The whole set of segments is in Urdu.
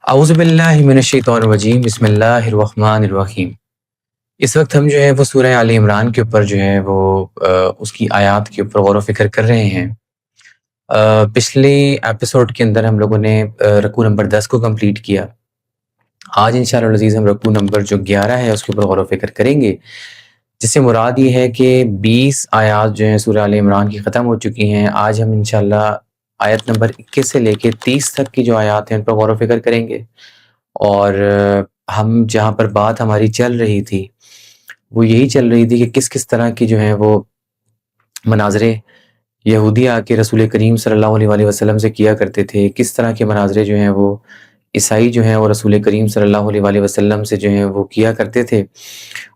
اعوذ باللہ من الشیطان الرجیم بسم اللہ الرحمن الرحیم۔ اس وقت ہم جو ہے وہ سورہ آل عمران کے اوپر جو ہے وہ اس کی آیات کے اوپر غور و فکر کر رہے ہیں۔ پچھلے ایپیسوڈ کے اندر ہم لوگوں نے رکوع نمبر 10 کو کمپلیٹ کیا۔ آج انشاءاللہ العزیز ہم رکوع نمبر جو 11 ہے اس کے اوپر غور و فکر کریں گے، جس سے مراد یہ ہے کہ 20 آیات جو ہیں سورہ آل عمران کی ختم ہو چکی ہیں۔ آج ہم انشاءاللہ آیت نمبر 21 سے لے کے 30 تک کی جو آیات ہیں ان پر غور و فکر کریں گے، اور ہم جہاں پر بات ہماری چل رہی تھی وہ یہی چل رہی تھی کہ کس کس طرح کی جو ہیں وہ مناظرے یہودی آ کے رسول کریم صلی اللہ علیہ وآلہ وسلم سے کیا کرتے تھے، کس طرح کے مناظرے جو ہیں وہ عیسائی جو ہیں وہ رسول کریم صلی اللہ علیہ وآلہ وسلم سے جو ہیں وہ کیا کرتے تھے۔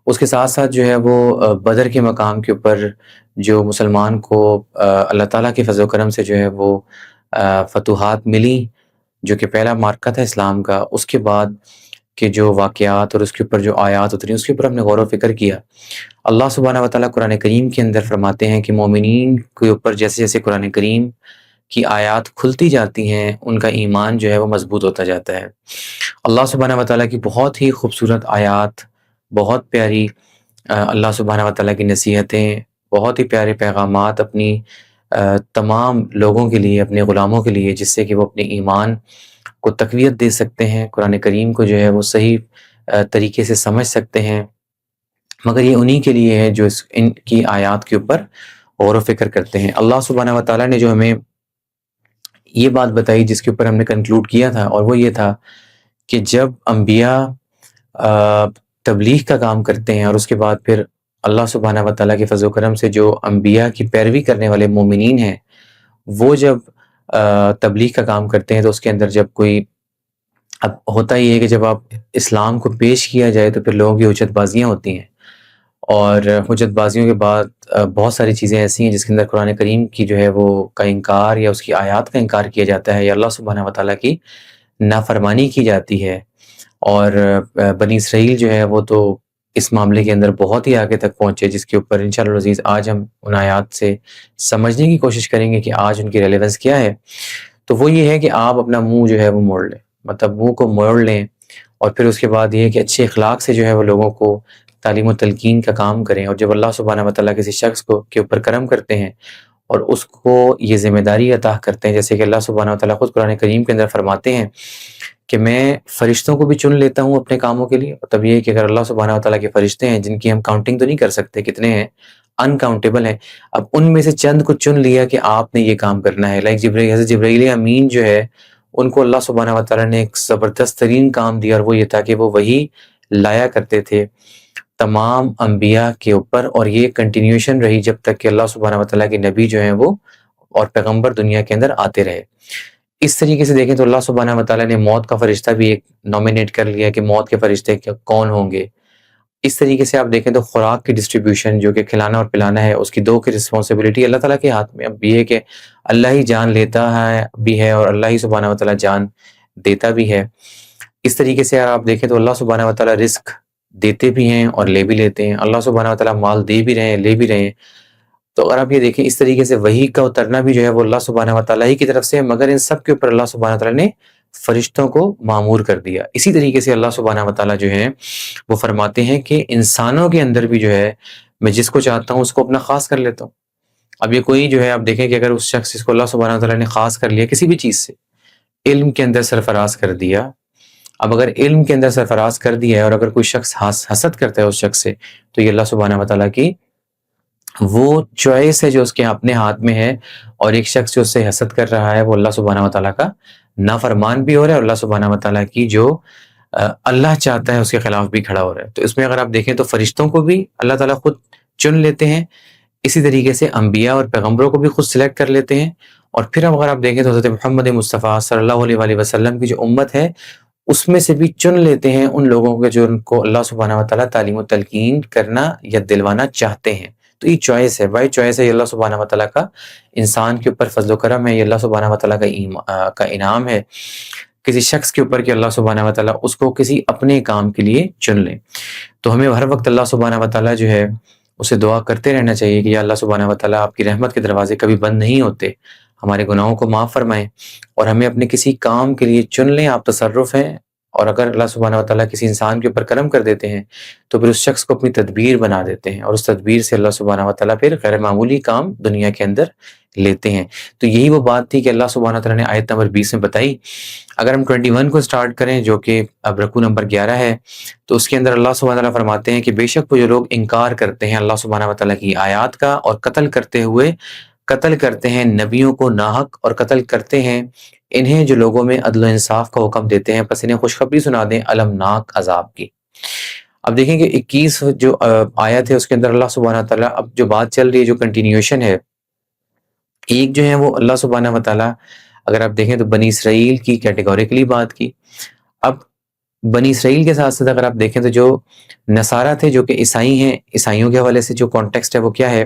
اس کے ساتھ ساتھ جو ہے وہ بدر کے مقام کے اوپر جو مسلمان کو اللہ تعالیٰ کے فضل و کرم سے جو ہے وہ فتوحات ملی، جو کہ پہلا معرکہ تھا اسلام کا، اس کے بعد کے جو واقعات اور اس کے اوپر جو آیات اتری اس کے اوپر ہم نے غور و فکر کیا۔ اللہ سبحانہ وتعالیٰ قرآن کریم کے اندر فرماتے ہیں کہ مومنین کے اوپر جیسے جیسے قرآن کریم کی آیات کھلتی جاتی ہیں ان کا ایمان جو ہے وہ مضبوط ہوتا جاتا ہے۔ اللہ سبحانہ وتعالیٰ کی بہت ہی خوبصورت آیات، بہت پیاری اللہ سبحانہ وتعالیٰ کی نصیحتیں، بہت ہی پیارے پیغامات اپنی تمام لوگوں کے لیے، اپنے غلاموں کے لیے، جس سے کہ وہ اپنے ایمان کو تقویت دے سکتے ہیں، قرآن کریم کو جو ہے وہ صحیح طریقے سے سمجھ سکتے ہیں، مگر یہ انہی کے لیے ہے جو ان کی آیات کے اوپر غور و فکر کرتے ہیں۔ اللہ سبحانہ وتعالیٰ نے جو ہمیں یہ بات بتائی جس کے اوپر ہم نے کنکلوڈ کیا تھا، اور وہ یہ تھا کہ جب انبیاء تبلیغ کا کام کرتے ہیں اور اس کے بعد پھر اللہ سبحانہ وتعالیٰ کے فضل و کرم سے جو انبیاء کی پیروی کرنے والے مومنین ہیں وہ جب تبلیغ کا کام کرتے ہیں تو اس کے اندر جب کوئی، اب ہوتا ہی ہے کہ جب آپ اسلام کو پیش کیا جائے تو پھر لوگوں کی حجت بازیاں ہوتی ہیں، اور حجت بازیوں کے بعد بہت ساری چیزیں ایسی ہیں جس کے اندر قرآن کریم کی جو ہے وہ کا انکار یا اس کی آیات کا انکار کیا جاتا ہے، یا اللہ سبحانہ وتعالیٰ کی نافرمانی کی جاتی ہے۔ اور بنی اسرائیل جو ہے وہ تو اس معاملے کے اندر بہت ہی آگے تک پہنچے، جس کے اوپر انشاءاللہ العزیز آج ہم ان آیات سے سمجھنے کی کوشش کریں گے کہ آج ان کی ریلیونس کیا ہے۔ تو وہ یہ ہے کہ آپ اپنا منہ جو ہے وہ موڑ لیں، مطلب منہ کو موڑ لیں، اور پھر اس کے بعد یہ ہے کہ اچھے اخلاق سے جو ہے وہ لوگوں کو تعلیم و تلقین کا کام کریں۔ اور جب اللہ سبحانہ وتعالیٰ کسی شخص کو کے اوپر کرم کرتے ہیں اور اس کو یہ ذمہ داری عطا کرتے ہیں، جیسے کہ اللہ سبحانہ وتعالیٰ خود قرآن کریم کے اندر فرماتے ہیں کہ میں فرشتوں کو بھی چن لیتا ہوں اپنے کاموں کے لیے۔ تب یہ ہے کہ اگر اللہ سبحانہ وتعالیٰ کے فرشتے ہیں جن کی ہم کاؤنٹنگ تو نہیں کر سکتے کتنے ہیں، انکاؤنٹیبل ہیں، اب ان میں سے چند کو چن لیا کہ آپ نے یہ کام کرنا ہے، لائک حضرت جبرائیل امین جو ہے ان کو اللہ سبحانہ وتعالیٰ نے ایک زبردست ترین کام دیا، اور وہ یہ تھا کہ وہ وحی لایا کرتے تھے تمام انبیاء کے اوپر، اور یہ کنٹینیوشن رہی جب تک کہ اللہ سبحانہ وتعالیٰ کے نبی جو ہیں وہ اور پیغمبر دنیا کے اندر آتے رہے۔ اس طریقے سے دیکھیں تو اللہ سبحانہ وتعالیٰ نے موت کا فرشتہ بھی ایک نومینیٹ کر لیا کہ موت کے فرشتے کون ہوں گے۔ اس طریقے سے آپ دیکھیں تو خوراک کی ڈسٹریبیوشن جو کہ کھلانا اور پلانا ہے، اس کی دو کی رسپانسبلٹی اللہ تعالیٰ کے ہاتھ میں۔ اب یہ ہے کہ اللہ ہی جان لیتا ہے بھی ہے اور اللہ ہی سبحانہ وتعالیٰ جان دیتا بھی ہے۔ اس طریقے سے اگر آپ دیکھیں تو اللہ سبحانہ وتعالیٰ رزق دیتے بھی ہیں اور لے بھی لیتے ہیں، اللہ سبحانہ وتعالیٰ مال دے بھی رہے ہیں لے بھی رہے ہیں۔ تو اگر آپ یہ دیکھیں اس طریقے سے وحی کا اترنا بھی جو ہے وہ اللہ سبحانہ وتعالیٰ ہی کی طرف سے ہے، مگر ان سب کے اوپر اللہ سبحانہ وتعالیٰ نے فرشتوں کو مامور کر دیا۔ اسی طریقے سے اللہ سبحانہ وتعالیٰ جو ہے وہ فرماتے ہیں کہ انسانوں کے اندر بھی جو ہے میں جس کو چاہتا ہوں اس کو اپنا خاص کر لیتا ہوں۔ اب یہ کوئی جو ہے آپ دیکھیں کہ اگر اس شخص جس کو اللہ سبحانہ وتعالیٰ نے خاص کر لیا کسی بھی چیز سے، علم کے اندر سرفراز کر دیا، اب اگر علم کے اندر سرفراز کر دیا ہے اور اگر کوئی شخص حسد کرتا ہے اس شخص سے، تو یہ اللہ سبحانہ وتعالیٰ کی وہ چوائس ہے جو اس کے اپنے ہاتھ میں ہے، اور ایک شخص جو اس سے حسد کر رہا ہے وہ اللہ سبحانہ وتعالیٰ کا نافرمان بھی ہو رہا ہے، اور اللہ سبحانہ وتعالیٰ کی جو اللہ چاہتا ہے اس کے خلاف بھی کھڑا ہو رہا ہے۔ تو اس میں اگر آپ دیکھیں تو فرشتوں کو بھی اللہ تعالیٰ خود چن لیتے ہیں، اسی طریقے سے انبیاء اور پیغمبروں کو بھی خود سلیکٹ کر لیتے ہیں، اور پھر اگر آپ دیکھیں تو حضرت محمد مصطفیٰ صلی اللہ علیہ وآلہ وسلم کی جو امت ہے اس میں سے بھی چن لیتے ہیں ان لوگوں کے جو ان کو اللہ سبحانہ وتعالیٰ تعلیم و تلقین کرنا یا دلوانا چاہتے ہیں۔ تو یہ چوائس ہے، بائی چوائس ہے، یہ اللہ سبحانہ وتعالیٰ کا انسان کے اوپر فضل و کرم ہے، یہ اللہ سبحانہ وتعالیٰ کا انعام ہے کسی شخص کے اوپر کہ اللہ سبحانہ وتعالیٰ اس کو کسی اپنے کام کے لیے چن لیں۔ تو ہمیں ہر وقت اللہ سبحانہ وتعالیٰ جو ہے اسے دعا کرتے رہنا چاہیے کہ یا اللہ سبحانہ وتعالیٰ آپ کی رحمت کے دروازے کبھی بند نہیں ہوتے، ہمارے گناہوں کو معاف فرمائیں اور ہمیں اپنے کسی کام کے لیے چن لیں. آپ تصرف ہیں. اور اگر اللہ سبحانہ و تعالیٰ کسی انسان کے اوپر کرم کر دیتے ہیں تو پھر اس شخص کو اپنی تدبیر بنا دیتے ہیں، اور اس تدبیر سے اللہ سبحانہ و تعالیٰ پھر غیر معمولی کام دنیا کے اندر لیتے ہیں. تو یہی وہ بات تھی کہ اللہ سبحانہ و تعالیٰ نے آیت نمبر 20 میں بتائی. اگر ہم 21 کو سٹارٹ کریں جو کہ اب رکوع نمبر 11 ہے، تو اس کے اندر اللہ سبحانہ و تعالیٰ فرماتے ہیں کہ بے شک وہ جو لوگ انکار کرتے ہیں اللہ سبحانہ و تعالیٰ کی آیات کا اور قتل کرتے ہیں نبیوں کو ناحق، اور قتل کرتے ہیں انہیں جو لوگوں میں عدل و انصاف کا حکم دیتے ہیں، پس انہیں خوشخبری سنا دیں المناک عذاب کی. اب دیکھیں کہ 21 جو آیت ہے اس کے اندر اللہ سبحانہ و تعالیٰ اب جو بات چل رہی ہے، جو کنٹینیوشن ہے، ایک جو ہے وہ اللہ سبحانہ و تعالیٰ اگر آپ دیکھیں تو بنی اسرائیل کی کیٹیگوریکلی بات کی. اب بنی اسرائیل کے ساتھ ساتھ اگر آپ دیکھیں تو جو نصارہ تھے جو کہ عیسائی ہیں، عیسائیوں کے حوالے سے جو کانٹیکسٹ ہے وہ کیا ہے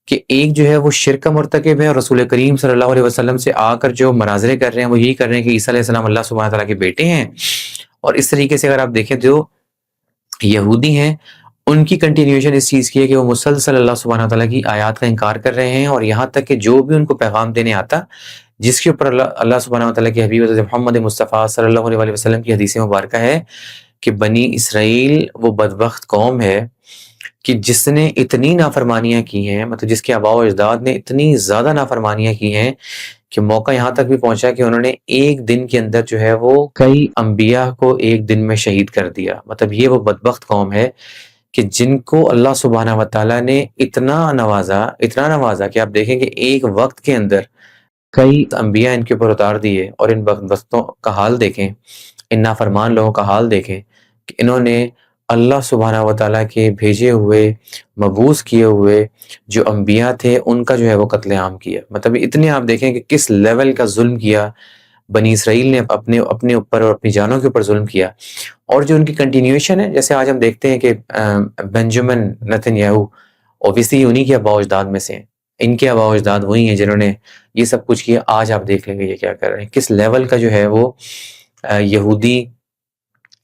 کہ ایک جو ہے وہ شرک کا مرتکب ہے، اور رسول کریم صلی اللہ علیہ وسلم سے آ کر جو مناظرے کر رہے ہیں وہ یہی کر رہے ہیں کہ عیسیٰ علیہ السلام اللہ سبحانہ تعالیٰ کے بیٹے ہیں. اور اس طریقے سے اگر آپ دیکھیں جو یہودی ہیں ان کی کنٹینیوشن اس چیز کی ہے کہ وہ مسلسل اللہ سبحانہ تعالیٰ کی آیات کا انکار کر رہے ہیں، اور یہاں تک کہ جو بھی ان کو پیغام دینے آتا جس کے اوپر اللہ سبحانہ تعالیٰ کی حبیب حضرت محمد مصطفیٰ صلی اللہ علیہ وسلم کی حدیث مبارکہ ہے کہ بنی اسرائیل وہ بدبخت قوم ہے کہ جس نے اتنی نافرمانیاں کی ہیں، مطلب جس کے آباء و اجداد نے اتنی زیادہ نافرمانیاں کی ہیں کہ موقع یہاں تک بھی پہنچا کہ انہوں نے ایک دن کے اندر جو ہے وہ کئی انبیاء کو ایک دن میں شہید کر دیا. مطلب یہ وہ بدبخت قوم ہے کہ جن کو اللہ سبحانہ و تعالیٰ نے اتنا نوازا کہ آپ دیکھیں کہ ایک وقت کے اندر کئی انبیاء ان کے اوپر اتار دیے. اور ان بدبختوں کا حال دیکھیں، ان نافرمان لوگوں کا حال دیکھیں کہ انہوں نے اللہ سبحانہ و تعالیٰ کے بھیجے ہوئے مبعوث کیے ہوئے جو انبیاء تھے ان کا جو ہے وہ قتل عام کیا. مطلب اتنے آپ دیکھیں کہ کس لیول کا ظلم کیا بنی اسرائیل نے اپنے اوپر اور اپنی جانوں کے اوپر ظلم کیا. اور جو ان کی کنٹینیوشن ہے، جیسے آج ہم دیکھتے ہیں کہ بنجمن نتن یاہو اوبیسلی انہی کے آباء و اجداد میں سے ہیں. ان کے آباء و اجداد وہی ہیں جنہوں نے یہ سب کچھ کیا. آج آپ دیکھ لیں گے یہ کیا کر رہے ہیں، کس لیول کا جو ہے وہ یہودی،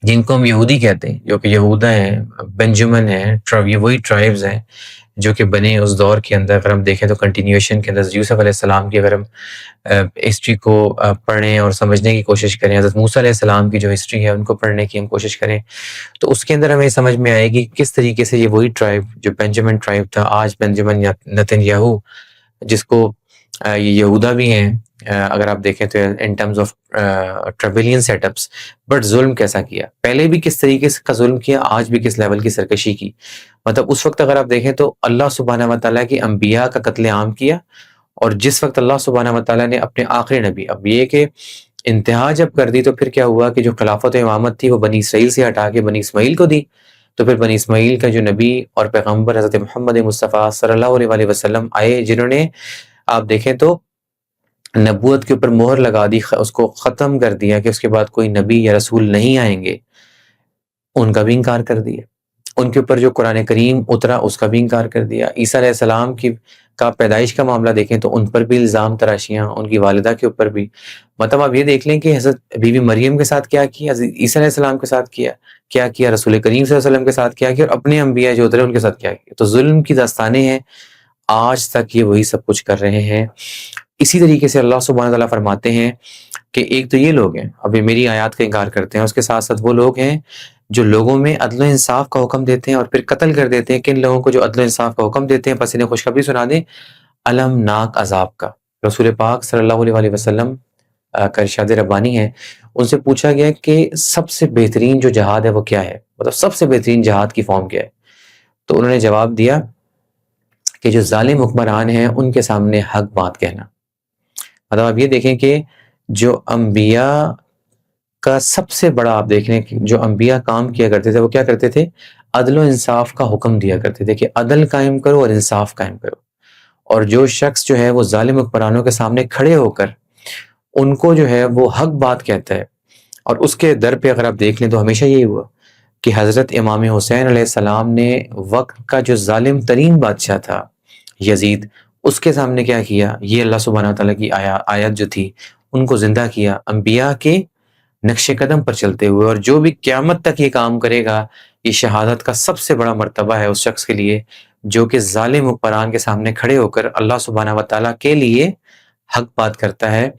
جن کو ہم یہودی کہتے ہیں، جو کہ یہودا ہیں، بنجمن ہیں، یہ وہی ٹرائبز ہیں جو کہ بنے اس دور کے اندر. اگر ہم دیکھیں تو کنٹینیوشن کے اندر یوسف علیہ السلام کی اگر ہم ہسٹری کو پڑھیں اور سمجھنے کی کوشش کریں، حضرت موسیٰ علیہ السلام کی جو ہسٹری ہے ان کو پڑھنے کی ہم کوشش کریں، تو اس کے اندر ہمیں سمجھ میں آئے گی کس طریقے سے یہ وہی ٹرائب جو بنجمن ٹرائب تھا، آج بنجمن یا نتن یاہو جس کو یہ یہودا بھی ہیں اگر آپ دیکھیں تو ان ٹرمز آف ٹریبلین سیٹ اپس. بٹ ظلم کیسا کیا، پہلے بھی کس طریقے کا ظلم کیا، آج بھی کس لیول کی سرکشی کی. مطلب اس وقت اگر آپ دیکھیں تو اللہ سبحانہ و تعالیٰ کی انبیاء کا قتل عام کیا، اور جس وقت اللہ سبحانہ و تعالیٰ نے اپنے آخری نبی، اب یہ کہ انتہا جب کر دی تو پھر کیا ہوا کہ جو خلافت و امامت تھی وہ بنی اسرائیل سے ہٹا کے بنی اسماعیل کو دی. تو پھر بنی اسماعیل کا جو نبی اور پیغمبر حضرت محمد مصطفیٰ صلی اللہ علیہ وسلم آئے، جنہوں نے آپ دیکھیں تو نبوت کے اوپر مہر لگا دی، اس کو ختم کر دیا کہ اس کے بعد کوئی نبی یا رسول نہیں آئیں گے، ان کا بھی انکار کر دیا. ان کے اوپر جو قرآن کریم اترا اس کا بھی انکار کر دیا. عیسیٰ علیہ السلام کا پیدائش کا معاملہ دیکھیں تو ان پر بھی الزام تراشیاں، ان کی والدہ کے اوپر بھی. مطلب آپ یہ دیکھ لیں کہ حضرت بی بی مریم کے ساتھ کیا کیا، حضرت عیسیٰ علیہ السلام کے ساتھ کیا کیا، رسول کریم صلی اللہ علیہ وسلم کے ساتھ کیا کیا، اور اپنے انبیاء جو اترے ان کے ساتھ کیا کیا. تو ظلم کی داستانیں ہیں، آج تک یہ وہی سب کچھ کر رہے ہیں. اسی طریقے سے اللہ سبحانہ تعالیٰ فرماتے ہیں کہ ایک تو یہ لوگ ہیں ابھی میری آیات کا انکار کرتے ہیں، اس کے ساتھ ساتھ وہ لوگ ہیں جو لوگوں میں عدل و انصاف کا حکم دیتے ہیں اور پھر قتل کر دیتے ہیں. کن لوگوں کو؟ جو عدل و انصاف کا حکم دیتے ہیں پس انہیں خوشخبری سنا دیں المناک عذاب کا. رسول پاک صلی اللہ علیہ وسلم کا ارشاد ربانی ہے، ان سے پوچھا گیا کہ سب سے بہترین جو جہاد ہے وہ کیا ہے، مطلب سب سے بہترین جہاد کی فارم کیا ہے؟ تو انہوں نے جواب دیا کہ جو ظالم حکمران ہیں ان کے سامنے حق بات کہنا. مطلب آپ یہ دیکھیں کہ جو انبیاء کا سب سے بڑا، آپ دیکھ لیں کہ جو انبیاء کام کیا کرتے تھے وہ کیا کرتے تھے؟ عدل و انصاف کا حکم دیا کرتے تھے کہ عدل قائم کرو اور انصاف قائم کرو. اور جو شخص جو ہے وہ ظالم حکمرانوں کے سامنے کھڑے ہو کر ان کو جو ہے وہ حق بات کہتا ہے، اور اس کے در پہ اگر آپ دیکھ لیں تو ہمیشہ یہی ہوا کہ حضرت امام حسین علیہ السلام نے وقت کا جو ظالم ترین بادشاہ تھا یزید، اس کے سامنے کیا کیا؟ یہ اللہ سبحانہ تعالیٰ کی آیت جو تھی ان کو زندہ کیا انبیاء کے نقش قدم پر چلتے ہوئے. اور جو بھی قیامت تک یہ کام کرے گا، یہ شہادت کا سب سے بڑا مرتبہ ہے اس شخص کے لیے جو کہ ظالم حکمران کے سامنے کھڑے ہو کر اللہ سبحانہ و تعالیٰ کے لیے حق بات کرتا ہے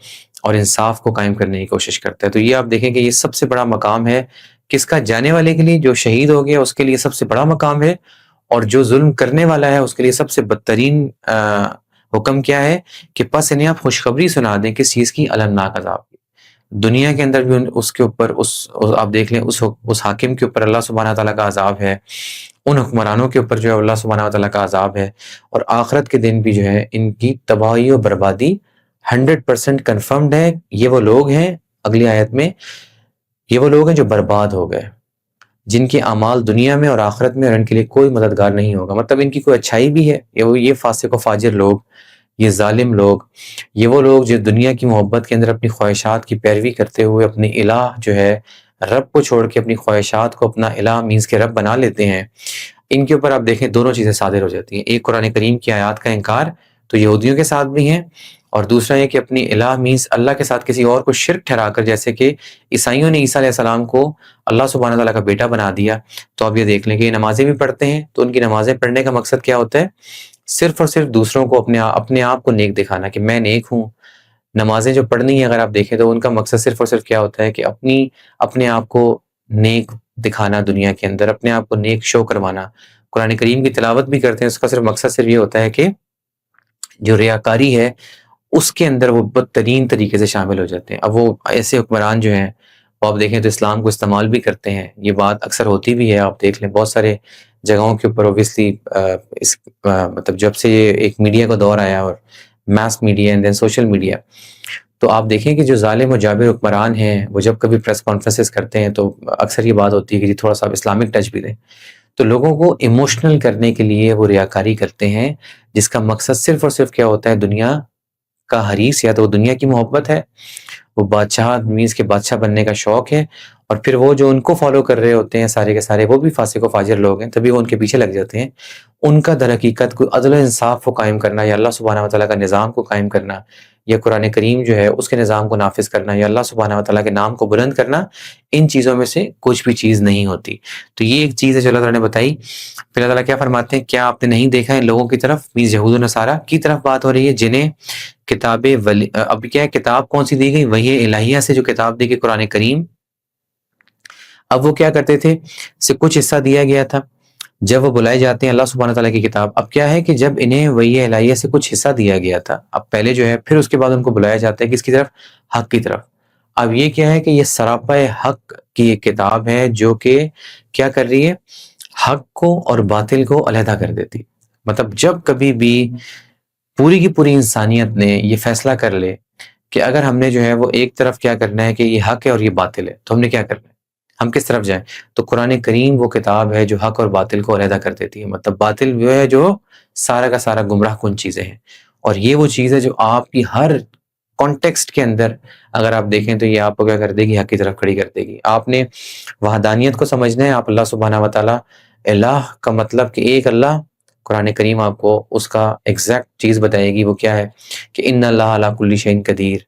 اور انصاف کو قائم کرنے کی کوشش کرتا ہے۔ تو یہ آپ دیکھیں کہ یہ سب سے بڑا مقام ہے کس کا؟ جانے والے کے لیے، جو شہید ہو گیا اس کے لیے سب سے بڑا مقام ہے، اور جو ظلم کرنے والا ہے اس کے لیے سب سے بدترین حکم کیا ہے کہ پس انہیں آپ خوشخبری سنا دیں کس چیز کی؟ المناک عذاب کی۔ دنیا کے اندر بھی اس کے اوپر آپ دیکھ لیں اس حاکم کے اوپر اللہ سبحانہ تعالیٰ کا عذاب ہے، ان حکمرانوں کے اوپر جو ہے اللہ سبحانہ تعالیٰ کا عذاب ہے، اور آخرت کے دن بھی جو ہے ان کی تباہی و بربادی 100% کنفرمڈ ہے۔ یہ وہ لوگ ہیں، اگلی آیت میں، یہ وہ لوگ ہیں جو برباد ہو گئے، جن کے اعمال دنیا میں اور آخرت میں اور ان کے لیے کوئی مددگار نہیں ہوگا۔ مطلب ان کی کوئی اچھائی بھی ہے، یہ فاسق و فاجر لوگ، یہ ظالم لوگ، یہ وہ لوگ جو دنیا کی محبت کے اندر اپنی خواہشات کی پیروی کرتے ہوئے اپنی الہ جو ہے رب کو چھوڑ کے اپنی خواہشات کو اپنا الہ مینز کے رب بنا لیتے ہیں۔ ان کے اوپر آپ دیکھیں دونوں چیزیں صادر ہو جاتی ہیں، ایک قرآن کریم کی آیات کا انکار تو یہودیوں کے ساتھ بھی ہیں، اور دوسرا یہ کہ اپنی الہ مینز اللہ کے ساتھ کسی اور کو شرک ٹھہرا کر، جیسے کہ عیسائیوں نے عیسیٰ علیہ السلام کو اللہ سبحانہ تعالیٰ کا بیٹا بنا دیا۔ تو آپ یہ دیکھ لیں کہ یہ نمازیں بھی پڑھتے ہیں، تو ان کی نمازیں پڑھنے کا مقصد کیا ہوتا ہے؟ صرف اور صرف دوسروں کو اپنے آپ کو نیک دکھانا کہ میں نیک ہوں۔ نمازیں جو پڑھنی ہیں اگر آپ دیکھیں تو ان کا مقصد صرف اور صرف کیا ہوتا ہے کہ اپنے آپ کو نیک دکھانا، دنیا کے اندر اپنے آپ کو نیک شو کروانا۔ قرآن کریم کی تلاوت بھی کرتے ہیں، اس کا صرف مقصد صرف یہ ہوتا ہے کہ جو ریاکاری ہے اس کے اندر وہ بدترین طریقے سے شامل ہو جاتے ہیں۔ اب وہ ایسے حکمران جو ہیں وہ آپ دیکھیں تو اسلام کو استعمال بھی کرتے ہیں، یہ بات اکثر ہوتی بھی ہے، آپ دیکھ لیں بہت سارے جگہوں کے اوپر اوبیسلی مطلب جب سے یہ ایک میڈیا کا دور آیا اور mass media and then social media, تو آپ دیکھیں کہ جو ظالم و جابر حکمران ہیں وہ جب کبھی پریس کانفرنسز کرتے ہیں تو اکثر یہ بات ہوتی ہے کہ جی تھوڑا سا اسلامک ٹچ بھی دیں، تو لوگوں کو ایموشنل کرنے کے لیے وہ ریاکاری کرتے ہیں، جس کا مقصد صرف اور صرف کیا ہوتا ہے؟ دنیا کا حریص، یا تو وہ دنیا کی محبت ہے، وہ بادشاہ مینز کے بادشاہ بننے کا شوق ہے، اور پھر وہ جو ان کو فالو کر رہے ہوتے ہیں سارے کے سارے وہ بھی فاسق و فاجر لوگ ہیں، تبھی وہ ان کے پیچھے لگ جاتے ہیں۔ ان کا در حقیقت کوئی عدل و انصاف کو قائم کرنا، یا اللہ سبحانہ و تعالیٰ کا نظام کو قائم کرنا، یا قرآن کریم جو ہے اس کے نظام کو نافذ کرنا، یا اللہ سبحانہ و تعالیٰ کے نام کو بلند کرنا، ان چیزوں میں سے کچھ بھی چیز نہیں ہوتی۔ تو یہ ایک چیز ہے جو اللہ تعالیٰ نے بتائی۔ پھر اللہ تعالیٰ کیا فرماتے ہیں؟ کیا آپ نے نہیں دیکھا ان لوگوں کی طرف، مینز یہود و نصارہ کی طرف بات ہو رہی ہے، جنہیں اب کیا ہے کتاب کون سی دی گئی؟ وحی الہیہ سے جو کتاب دی گئی قرآن کریم۔ اب وہ کیا کرتے تھے؟ سے کچھ حصہ دیا گیا تھا جب وہ بلائے جاتے ہیں اللہ سبحانہ تعالیٰ کی کتاب۔ اب کیا ہے کہ جب انہیں وحی الہیہ سے کچھ حصہ دیا گیا تھا، اب پہلے جو ہے پھر اس کے بعد ان کو بلایا جاتا ہے کس کی طرف؟ حق کی طرف۔ اب یہ کیا ہے کہ یہ سراپا حق کی ایک کتاب ہے جو کہ کیا کر رہی ہے؟ حق کو اور باطل کو علیحدہ کر دیتی۔ مطلب جب کبھی بھی پوری کی پوری انسانیت نے یہ فیصلہ کر لے کہ اگر ہم نے جو ہے وہ ایک طرف کیا کرنا ہے کہ یہ حق ہے اور یہ باطل ہے، تو ہم نے کیا کرنا ہے؟ ہم کس طرف جائیں؟ تو قرآن کریم وہ کتاب ہے جو حق اور باطل کو علیحدہ کر دیتی ہے۔ مطلب باطل وہ ہے جو سارا کا سارا گمراہ کن چیزیں ہیں، اور یہ وہ چیز ہے جو آپ کی ہر کانٹیکسٹ کے اندر اگر آپ دیکھیں تو یہ آپ کو کیا کر دے گی؟ حق کی طرف کھڑی کر دے گی۔ آپ نے وحدانیت کو سمجھنا ہے، آپ اللہ سبحانہ و تعالیٰ الہ کا مطلب کہ ایک اللہ، قرآن کریم آپ کو اس کا ایگزیکٹ چیز بتائے گی، وہ کیا ہے کہ ان اللہ علی کل شیء قدیر،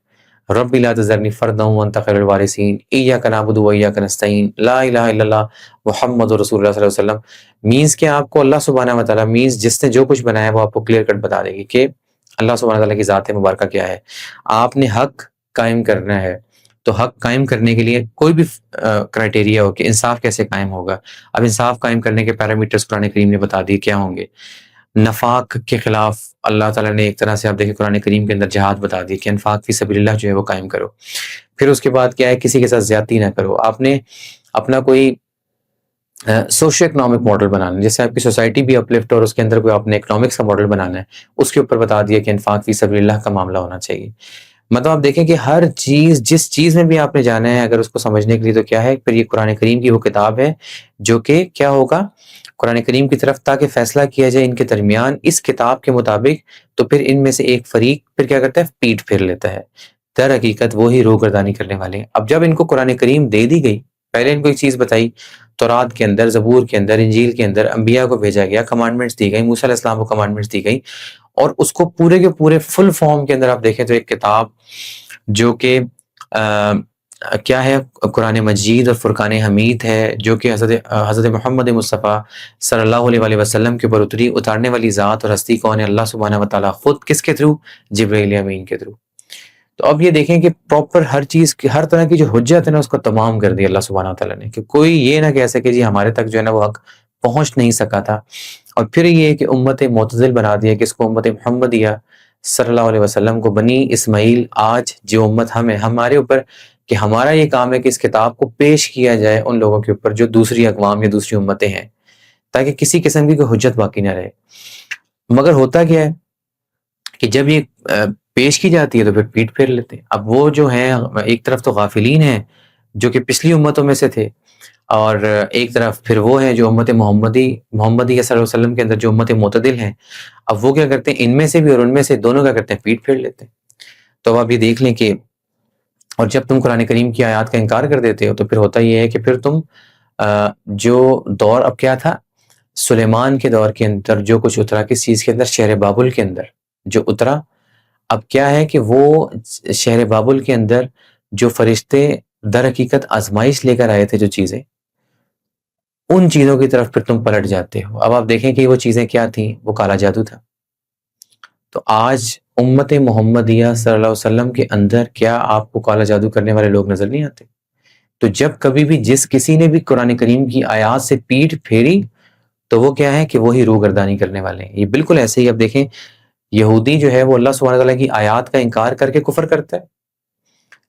رب لا تذرنی فردا وانت خیر الوارثین، ایاک نعبد و ایاک نستعین، لا الہ الا اللہ محمد رسول اللہ صلی اللہ علیہ وسلم۔ مینز کہ آپ کو اللہ سبحانہ و تعالیٰ مینز جس نے جو کچھ بنایا وہ آپ کو کلیئر کٹ بتا دے گی کہ اللہ سبحانہ تعالیٰ کی ذات مبارکہ کیا ہے۔ آپ نے حق قائم کرنا ہے، تو حق قائم کرنے کے لیے کوئی بھی کرائٹیریا ہو کہ انصاف کیسے قائم ہوگا۔ اب انصاف قائم کرنے کے پیرامیٹرز قرآن کریم نے بتا دیے کیا ہوں گے۔ نفاق کے خلاف اللہ تعالیٰ نے ایک طرح سے آپ دیکھیں قرآن کریم کے اندر جہاد بتا دی کہ انفاق فی سبیل اللہ جو ہے وہ قائم کرو۔ پھر اس کے بعد کیا ہے؟ کسی کے ساتھ زیادتی نہ کرو۔ آپ نے اپنا کوئی سوشو اکنامک ماڈل بنانا ہے، جیسے آپ کی سوسائٹی بھی اپلفٹ اور اس کے اندر کوئی آپ نے اکنامکس کا ماڈل بنانا ہے، اس کے اوپر بتا دیا کہ انفاق فی سبیل اللہ کا معاملہ ہونا چاہیے۔ مطلب آپ دیکھیں کہ ہر چیز جس چیز میں بھی آپ نے جانا ہے اگر اس کو سمجھنے کے لیے تو کیا ہے؟ پھر یہ قرآن کریم کی وہ کتاب ہے جو کہ کیا ہوگا؟ قرآن کریم کی طرف تاکہ فیصلہ کیا جائے ان کے درمیان اس کتاب کے مطابق، تو پھر ان میں سے ایک فریق پھر کیا کرتا ہے؟ پیٹ پھیر لیتا ہے۔ در حقیقت وہی روگردانی کرنے والے ہیں۔ اب جب ان کو قرآن کریم دے دی گئی، پہلے ان کو ایک چیز بتائی، تورات کے اندر، زبور کے اندر، انجیل کے اندر انبیاء کو بھیجا گیا، کمانڈمنٹس دی گئی، موسیٰ علیہ السلام کو کمانڈمنٹس دی گئی، اور اس کو پورے کے پورے فل فارم کے اندر آپ دیکھیں تو ایک کتاب جو کہ کیا ہے؟ قرآن مجید اور فرقان حمید ہے، جو کہ حضرت محمد مصطفیٰ صلی اللہ علیہ وآلہ وسلم کے اوپر اتارنے والی ذات اور ہستی کون ہے؟ اللہ سبحانہ و تعالیٰ خود، کس کے تھرو؟ جبرائیل امین کے تھرو۔ تو اب یہ دیکھیں کہ پراپر ہر چیز کی، ہر طرح کی جو حجت ہے نا اس کو تمام کر دی اللہ سبحانہ تعالیٰ نے، کہ کوئی یہ نہ کہہ سکے جی ہمارے تک جو ہے نا وہ حق پہنچ نہیں سکا تھا۔ اور پھر یہ کہ امت معتزل بنا دیا کہ اس کو امت محمدیہ صلی اللہ علیہ وسلم کو، بنی اسماعیل، آج جو امت ہم ہے، ہمارے اوپر کہ ہمارا یہ کام ہے کہ اس کتاب کو پیش کیا جائے ان لوگوں کے اوپر جو دوسری اقوام یا دوسری امتیں ہیں، تاکہ کسی قسم کی کوئی حجت باقی نہ رہے۔ مگر ہوتا کیا ہے کہ جب یہ پیش کی جاتی ہے تو پھر پیٹ پھیر لیتے ہیں۔ اب وہ جو ہیں ایک طرف تو غافلین ہیں جو کہ پچھلی امتوں میں سے تھے، اور ایک طرف پھر وہ ہیں جو امت محمدی صلی اللہ علیہ وسلم کے اندر جو امت معتدل ہیں۔ اب وہ کیا کرتے ہیں، ان میں سے بھی اور ان میں سے دونوں کیا کرتے ہیں، پیٹ پھیر لیتے ہیں۔ تو اب آپ یہ دیکھ لیں کہ اور جب تم قرآن کریم کی آیات کا انکار کر دیتے ہو تو پھر ہوتا یہ ہے کہ پھر تم جو دور اب کیا تھا، سلیمان کے دور کے اندر جو کچھ اترا، کس چیز کے اندر، شہر بابل کے اندر جو اترا، اب کیا ہے کہ وہ شہر بابل کے اندر جو فرشتے در حقیقت آزمائش لے کر آئے تھے، جو چیزیں، ان چیزوں کی طرف پھر تم پلٹ جاتے ہو۔ اب آپ دیکھیں کہ وہ چیزیں کیا تھیں، وہ کالا جادو تھا۔ تو آج امت محمدیہ صلی اللہ علیہ وسلم کے اندر کیا آپ کو کالا جادو کرنے والے لوگ نظر نہیں آتے؟ تو جب کبھی بھی جس کسی نے بھی قرآن کریم کی آیات سے پیٹھ پھیری تو وہ کیا ہے کہ وہی روگردانی کرنے والے ہیں۔ یہ بالکل ایسے ہی اب دیکھیں، یہودی جو ہے وہ اللہ سبحانہ تعالیٰ کی آیات کا انکار کر کے کفر کرتا ہے،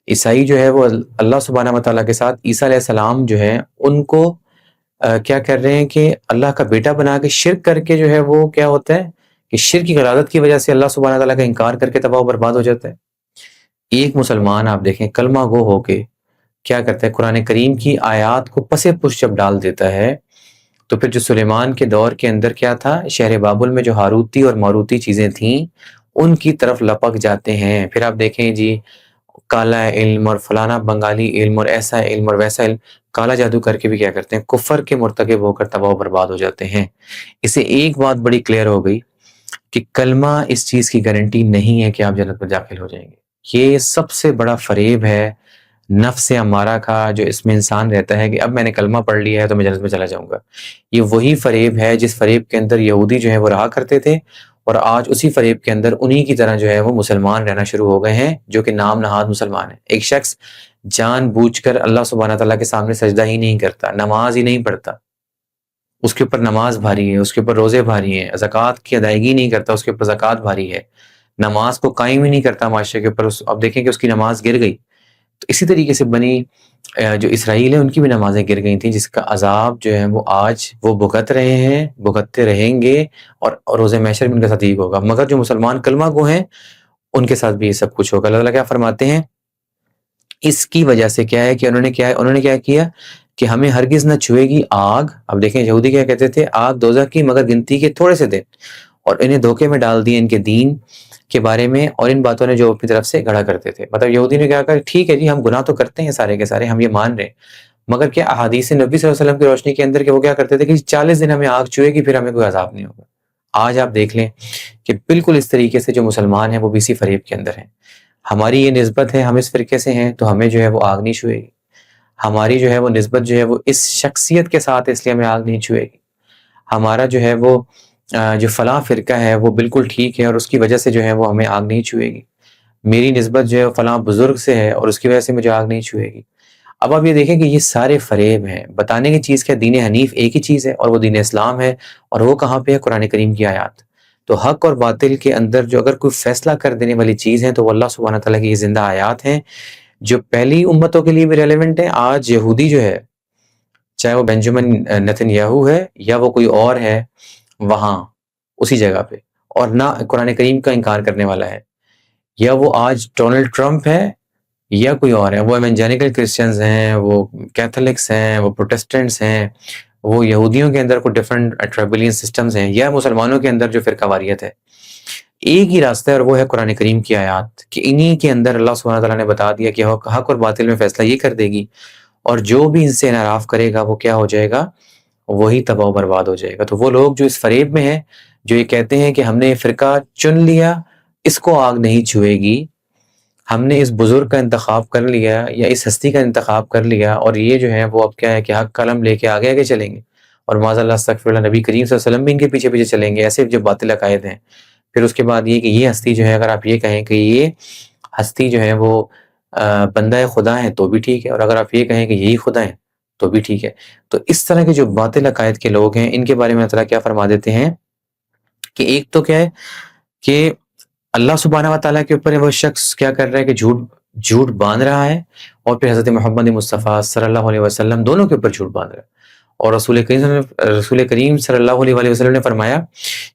عیسائی جو ہے وہ اللہ سبحانہ تعالیٰ کے ساتھ عیسیٰ علیہ السلام جو ہے ان کو کیا کر رہے ہیں کہ اللہ کا بیٹا بنا کے شرک کر کے جو ہے وہ کیا ہوتا ہے کہ شرک کی غلاظت کی وجہ سے اللہ سبحانہ تعالیٰ کا انکار کر کے تباہ و برباد ہو جاتا ہے۔ ایک مسلمان آپ دیکھیں کلمہ گو ہو کے کیا کرتا ہے، قرآن کریم کی آیات کو پس پش جب ڈال دیتا ہے، تو پھر جو سلیمان کے دور کے اندر کیا تھا، شہر بابل میں جو ہاروتی اور ماروتی چیزیں تھیں ان کی طرف لپک جاتے ہیں۔ پھر آپ دیکھیں جی کالا علم اور فلانا بنگالی علم اور ایسا علم اور ویسا علم، کالا جادو کر کے بھی کیا کرتے ہیں، کفر کے مرتکب ہو کر تباہ و برباد ہو جاتے ہیں۔ اسے ایک بات بڑی کلیئر ہو گئی کہ کلمہ اس چیز کی گارنٹی نہیں ہے کہ آپ جنت میں داخل ہو جائیں گے۔ یہ سب سے بڑا فریب ہے نفس امارہ کا، جو اس میں انسان رہتا ہے کہ اب میں نے کلمہ پڑھ لیا ہے تو میں جنت میں چلا جاؤں گا۔ یہ وہی فریب ہے جس فریب کے اندر یہودی جو ہے وہ رہا کرتے تھے، اور آج اسی فریب کے اندر انہی کی طرح جو ہے وہ مسلمان رہنا شروع ہو گئے ہیں، جو کہ نام نہاد مسلمان ہیں۔ ایک شخص جان بوجھ کر اللہ سبحانہ تعالیٰ کے سامنے سجدہ ہی نہیں کرتا، نماز ہی نہیں پڑھتا، اس کے اوپر نماز بھاری ہے، اس کے اوپر روزے بھاری ہیں، زکوٰۃ کی ادائیگی نہیں کرتا، اس کے اوپر زکوٰۃ بھاری ہے، نماز کو قائم ہی نہیں کرتا معاشرے کے اوپر، اب دیکھیں کہ اس کی نماز گر گئی۔ تو اسی طریقے سے بنی جو اسرائیل ہے ان کی بھی نمازیں گر گئی تھیں، جس کا عذاب جو ہے وہ آج وہ بھگت رہے ہیں، بھگتتے رہیں گے، اور روز محشر میں ان کے ساتھ یہ ہوگا۔ مگر جو مسلمان کلمہ گو ہیں ان کے ساتھ بھی یہ سب کچھ ہوگا۔ اللہ تعالیٰ کیا فرماتے ہیں، اس کی وجہ سے کیا ہے کہ انہوں نے کیا کیا کہ ہمیں ہرگز نہ چھوئے گی آگ۔ اب دیکھیں یہودی کیا کہتے تھے، آگ دوزخ کی مگر گنتی کے تھوڑے سے دن، اور انہیں دھوکے میں ڈال دیا ان کے دین کے بارے میں اور ان باتوں نے جو اپنی طرف سے گھڑا کرتے تھے۔ مطلب یہودی نے کیا کہا، ٹھیک ہے جی ہم گناہ تو کرتے ہیں سارے کے سارے، ہم یہ مان رہے ہیں، مگر کیا احادیث نبی صلی اللہ علیہ وسلم کی روشنی کے اندر کہ وہ کیا کرتے تھے کہ 40 دن ہمیں آگ چھوئے گی پھر ہمیں کوئی عذاب نہیں ہوگا۔ آج آپ دیکھ لیں کہ بالکل اس طریقے سے جو مسلمان ہیں وہ بھی اسی فریب کے اندر ہیں۔ ہماری یہ نسبت ہے، ہم اس فرقے سے ہیں تو ہمیں جو ہے وہ آگ نہیں چھوئے گی، ہماری جو ہے وہ نسبت جو ہے وہ اس شخصیت کے ساتھ، اس لیے ہمیں آگ نہیں چھوئے گی، ہمارا جو ہے وہ جو فلاں فرقہ ہے وہ بالکل ٹھیک ہے اور اس کی وجہ سے جو ہے وہ ہمیں آگ نہیں چھوئے گی، میری نسبت جو ہے فلاں بزرگ سے ہے اور اس کی وجہ سے مجھے آگ نہیں چھوئے گی۔ اب آپ یہ دیکھیں کہ یہ سارے فریب ہیں۔ بتانے کی چیز کیا، دین حنیف ایک ہی چیز ہے اور وہ دین اسلام ہے، اور وہ کہاں پہ ہے، قرآن کریم کی آیات۔ تو حق اور باطل کے اندر جو اگر کوئی فیصلہ کر دینے والی چیز ہے تو وہ اللہ سبحانہ تعالیٰ کی یہ زندہ آیات ہیں، جو پہلی امتوں کے لیے بھی ریلیونٹ ہیں۔ آج یہودی جو ہے، چاہے وہ بنجامن نتن یاہو ہے یا وہ کوئی اور ہے وہاں اسی جگہ پہ، اور نہ قرآن کریم کا انکار کرنے والا ہے، یا وہ آج ڈونلڈ ٹرمپ ہے یا کوئی اور ہے، وہ ایونجینیکل کرسچنز ہیں، وہ کیتھولکس ہیں، وہ پروٹسٹنٹس ہیں، وہ یہودیوں کے اندر کوئی ڈفرینٹ ٹرائبلین سسٹمز ہیں، یا مسلمانوں کے اندر جو فرقہ واریت ہے، ایک ہی راستہ ہے اور وہ ہے قرآن کریم کی آیات، کہ انہی کے اندر اللہ سبحانہ تعالیٰ نے بتا دیا کہ حق اور باطل میں فیصلہ یہ کر دے گی، اور جو بھی ان سے انحراف کرے گا وہ کیا ہو جائے گا، وہی تباہ و برباد ہو جائے گا۔ تو وہ لوگ جو اس فریب میں ہیں، جو یہ کہتے ہیں کہ ہم نے یہ فرقہ چن لیا، اس کو آگ نہیں چھوئے گی، ہم نے اس بزرگ کا انتخاب کر لیا یا اس ہستی کا انتخاب کر لیا، اور یہ جو ہے وہ اب کیا ہے کہ حق قلم لے کے آگے آگے چلیں گے، اور معاذ اللہ استغفر اللہ نبی کریم صلی اللہ علیہ وسلم بھی ان کے پیچھے پیچھے چلیں گے، ایسے جو باطل عقائد ہیں۔ پھر اس کے بعد یہ کہ یہ ہستی جو ہے، اگر آپ یہ کہیں کہ یہ ہستی جو ہے وہ بندہ خدا ہے تو بھی ٹھیک ہے، اور اگر آپ یہ کہیں کہ یہی خدا ہے تو بھی ٹھیک ہے۔ تو اس طرح کے جو باطل عقائد کے لوگ ہیں، ان کے بارے میں اللہ تعالیٰ کیا فرما دیتے ہیں کہ ایک تو کیا ہے کہ اللہ سبحانہ و تعالیٰ کے اوپر وہ شخص کیا کر رہا ہے کہ جھوٹ باندھ رہا ہے، اور پھر حضرت محمد مصطفیٰ صلی اللہ علیہ وسلم دونوں کے اوپر جھوٹ باندھ رہا ہے۔ اور رسول کریم صلی اللہ علیہ وسلم نے فرمایا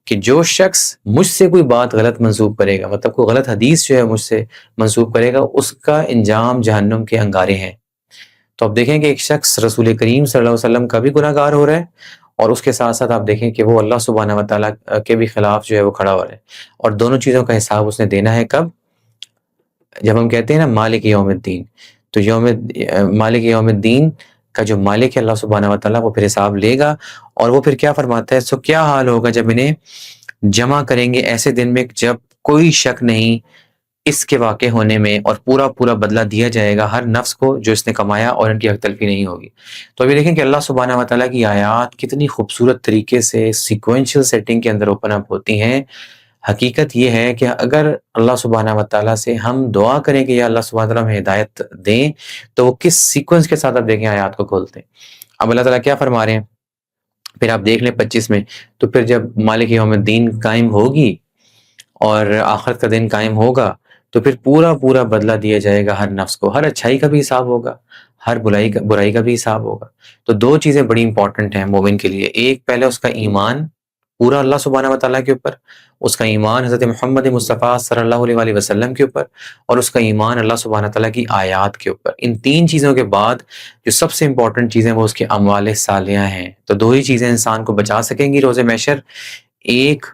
کہ جو شخص مجھ سے کوئی بات غلط منسوب کرے گا، مطلب کوئی غلط حدیث جو ہے مجھ سے منسوب کرے گا، اس کا انجام جہنم کے انگارے ہیں۔ تو آپ دیکھیں کہ ایک شخص رسول کریم صلی اللہ علیہ وسلم کا بھی گناہ گار ہو رہا ہے، اور اس کے ساتھ ساتھ آپ دیکھیں کہ وہ اللہ سبحانہ و تعالیٰ کے بھی خلاف جو ہے وہ کھڑا ہو رہا ہے، اور دونوں چیزوں کا حساب اس نے دینا ہے کب؟ جب ہم کہتے ہیں نا مالک یوم الدین، تو مالک یوم الدین کا جو مالک ہے اللہ سبحانہ و تعالیٰ، وہ پھر حساب لے گا، اور وہ پھر کیا فرماتا ہے، سو کیا حال ہوگا جب انہیں جمع کریں گے ایسے دن میں جب کوئی شک نہیں اس کے واقع ہونے میں، اور پورا بدلہ دیا جائے گا ہر نفس کو جو اس نے کمایا، اور ان کی حق تلفی نہیں ہوگی۔ تو ابھی دیکھیں کہ اللہ سبحانہ و تعالیٰ کی آیات کتنی خوبصورت طریقے سے سیکوینشل سیٹنگ کے اندر اوپن اپ ہوتی ہیں۔ حقیقت یہ ہے کہ اگر اللہ سبحانہ و تعالیٰ سے ہم دعا کریں کہ یا اللہ سبحانہ و تعالیٰ ہمیں ہدایت دیں، تو وہ کس سیکوینس کے ساتھ آپ دیکھیں آیات کو کھولتے ہیں۔ اب اللہ تعالیٰ کیا فرما رہے ہیں، پھر آپ دیکھ لیں 25 میں، تو پھر جب مالک یوم الدین قائم ہوگی اور آخرت کا دن قائم ہوگا، تو پھر پورا بدلہ دیا جائے گا ہر نفس کو، ہر اچھائی کا بھی حساب ہوگا، ہر برائی کا بھی حساب ہوگا۔ تو دو چیزیں بڑی امپورٹنٹ ہیں مومن کے لیے، ایک پہلے اس کا ایمان پورا اللہ سبحانہ و تعالیٰ کے اوپر، اس کا ایمان حضرت محمد مصطفیٰ صلی اللہ علیہ وسلم کے اوپر، اور اس کا ایمان اللہ سبحانہ تعالیٰ کی آیات کے اوپر۔ ان تین چیزوں کے بعد جو سب سے امپورٹنٹ چیزیں وہ اس کے اعمال صالحہ ہیں۔ تو دو ہی چیزیں انسان کو بچا سکیں گی روز محشر، ایک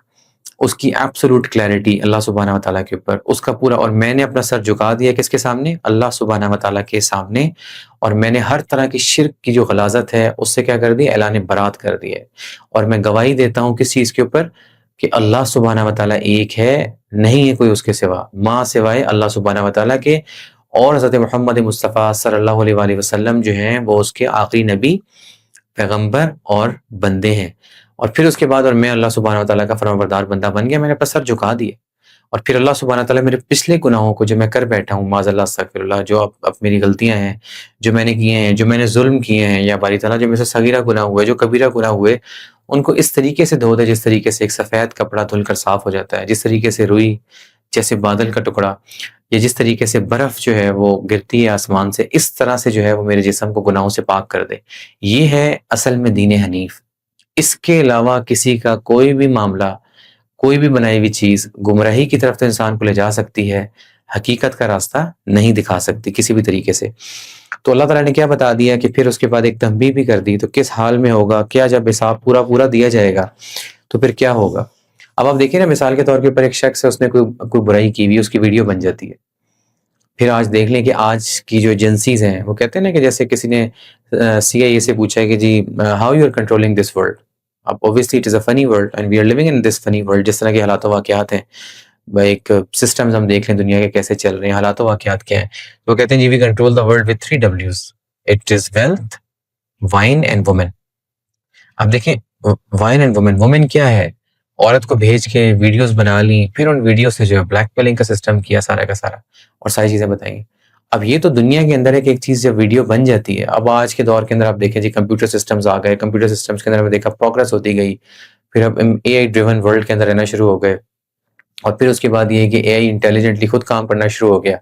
اس کی ایبسولوٹ کلیئرٹی اللہ سبحانہ و تعالیٰ کے اوپر، اس کا پورا، اور میں نے اپنا سر جھکا دیا کس کے سامنے؟ اللہ سبحانہ و تعالیٰ کے سامنے، اور میں نے ہر طرح کی شرک کی جو غلاظت ہے اس سے کیا کر دی؟ اعلان برات کر دی ہے، اور میں گواہی دیتا ہوں کس چیز کے اوپر؟ کہ اللہ سبحانہ و تعالیٰ ایک ہے، نہیں ہے کوئی اس کے سوا، ماں سوائے اللہ سبحانہ و تعالیٰ کے، اور حضرت محمد مصطفیٰ صلی اللہ علیہ وسلم جو ہیں وہ اس کے آخری نبی، پیغمبر اور بندے ہیں۔ اور پھر اس کے بعد، اور میں اللہ سبحانہ و تعالیٰ کا فرمانبردار بندہ بن گیا، میں نے اپنا سر جھکا دیا، اور پھر اللہ سبحانہ و تعالیٰ میرے پچھلے گناہوں کو جو میں کر بیٹھا ہوں، معاذ اللہ استغفر اللہ، جو اب میری غلطیاں ہیں جو میں نے کیے ہیں، جو میں نے ظلم کیے ہیں، یا باری تعالیٰ جو میرے سے صغیرہ گناہ ہوئے، جو کبیرہ گناہ ہوئے، ان کو اس طریقے سے دھو دے جس طریقے سے ایک سفید کپڑا دھل کر صاف ہو جاتا ہے، جس طریقے سے روئی جیسے بادل کا ٹکڑا، یا جس طریقے سے برف جو ہے وہ گرتی ہے آسمان سے، اس طرح سے جو ہے وہ میرے جسم کو گناہوں سے پاک کر دے۔ یہ ہے اصل میں دین حنیف۔ اس کے علاوہ کسی کا کوئی بھی معاملہ، کوئی بھی بنائی ہوئی چیز گمراہی کی طرف تو انسان کو لے جا سکتی ہے، حقیقت کا راستہ نہیں دکھا سکتی کسی بھی طریقے سے۔ تو اللہ تعالیٰ نے کیا بتا دیا کہ پھر اس کے بعد ایک تنبیہ بھی کر دی، تو کس حال میں ہوگا، کیا جب حساب پورا دیا جائے گا تو پھر کیا ہوگا۔ اب آپ دیکھیں نا، مثال کے طور کے اوپر ایک شخص ہے، اس نے کوئی برائی کی ہوئی، اس کی ویڈیو بن جاتی ہے۔ پھر آج دیکھ لیں کہ آج کی جو ایجنسیز ہیں وہ کہتے ہیں نا کہ جیسے کسی نے CIA سے پوچھا ہے کہ جی how you are controlling this world, اب obviously it is a funny world and we are living in this funny world، جس طرح کے حالات و واقعات ہیں، ایک سسٹمز ہم دیکھ لیں دنیا کے کیسے چل رہے ہیں، حالات و واقعات کیا ہیں، تو وہ کہتے ہیں جی we control the world with 3 W's، it is wealth، wine and women۔ اب دیکھیں wine and women، women کیا ہے؟ عورت کو بھیج کے ویڈیوز بنا لیں، پھر ان ویڈیو سے جو ہے بلیک میلنگ کا سسٹم کیا سارا کا سارا، اور ساری چیزیں بتائیں۔ اب یہ تو دنیا کے اندر ہے کہ ایک چیز جب ویڈیو بن جاتی ہے، اب آج کے دور کے اندر آپ دیکھیں جی کمپیوٹر سسٹمز آ گئے، کمپیوٹر سسٹمز کے اندر میں دیکھا پروگرس ہوتی گئی، پھر اب AI ڈریون ورلڈ کے اندر رہنا شروع ہو گئے، اور پھر اس کے بعد یہ ہے کہ AI انٹیلیجنٹلی خود کام کرنا شروع ہو گیا۔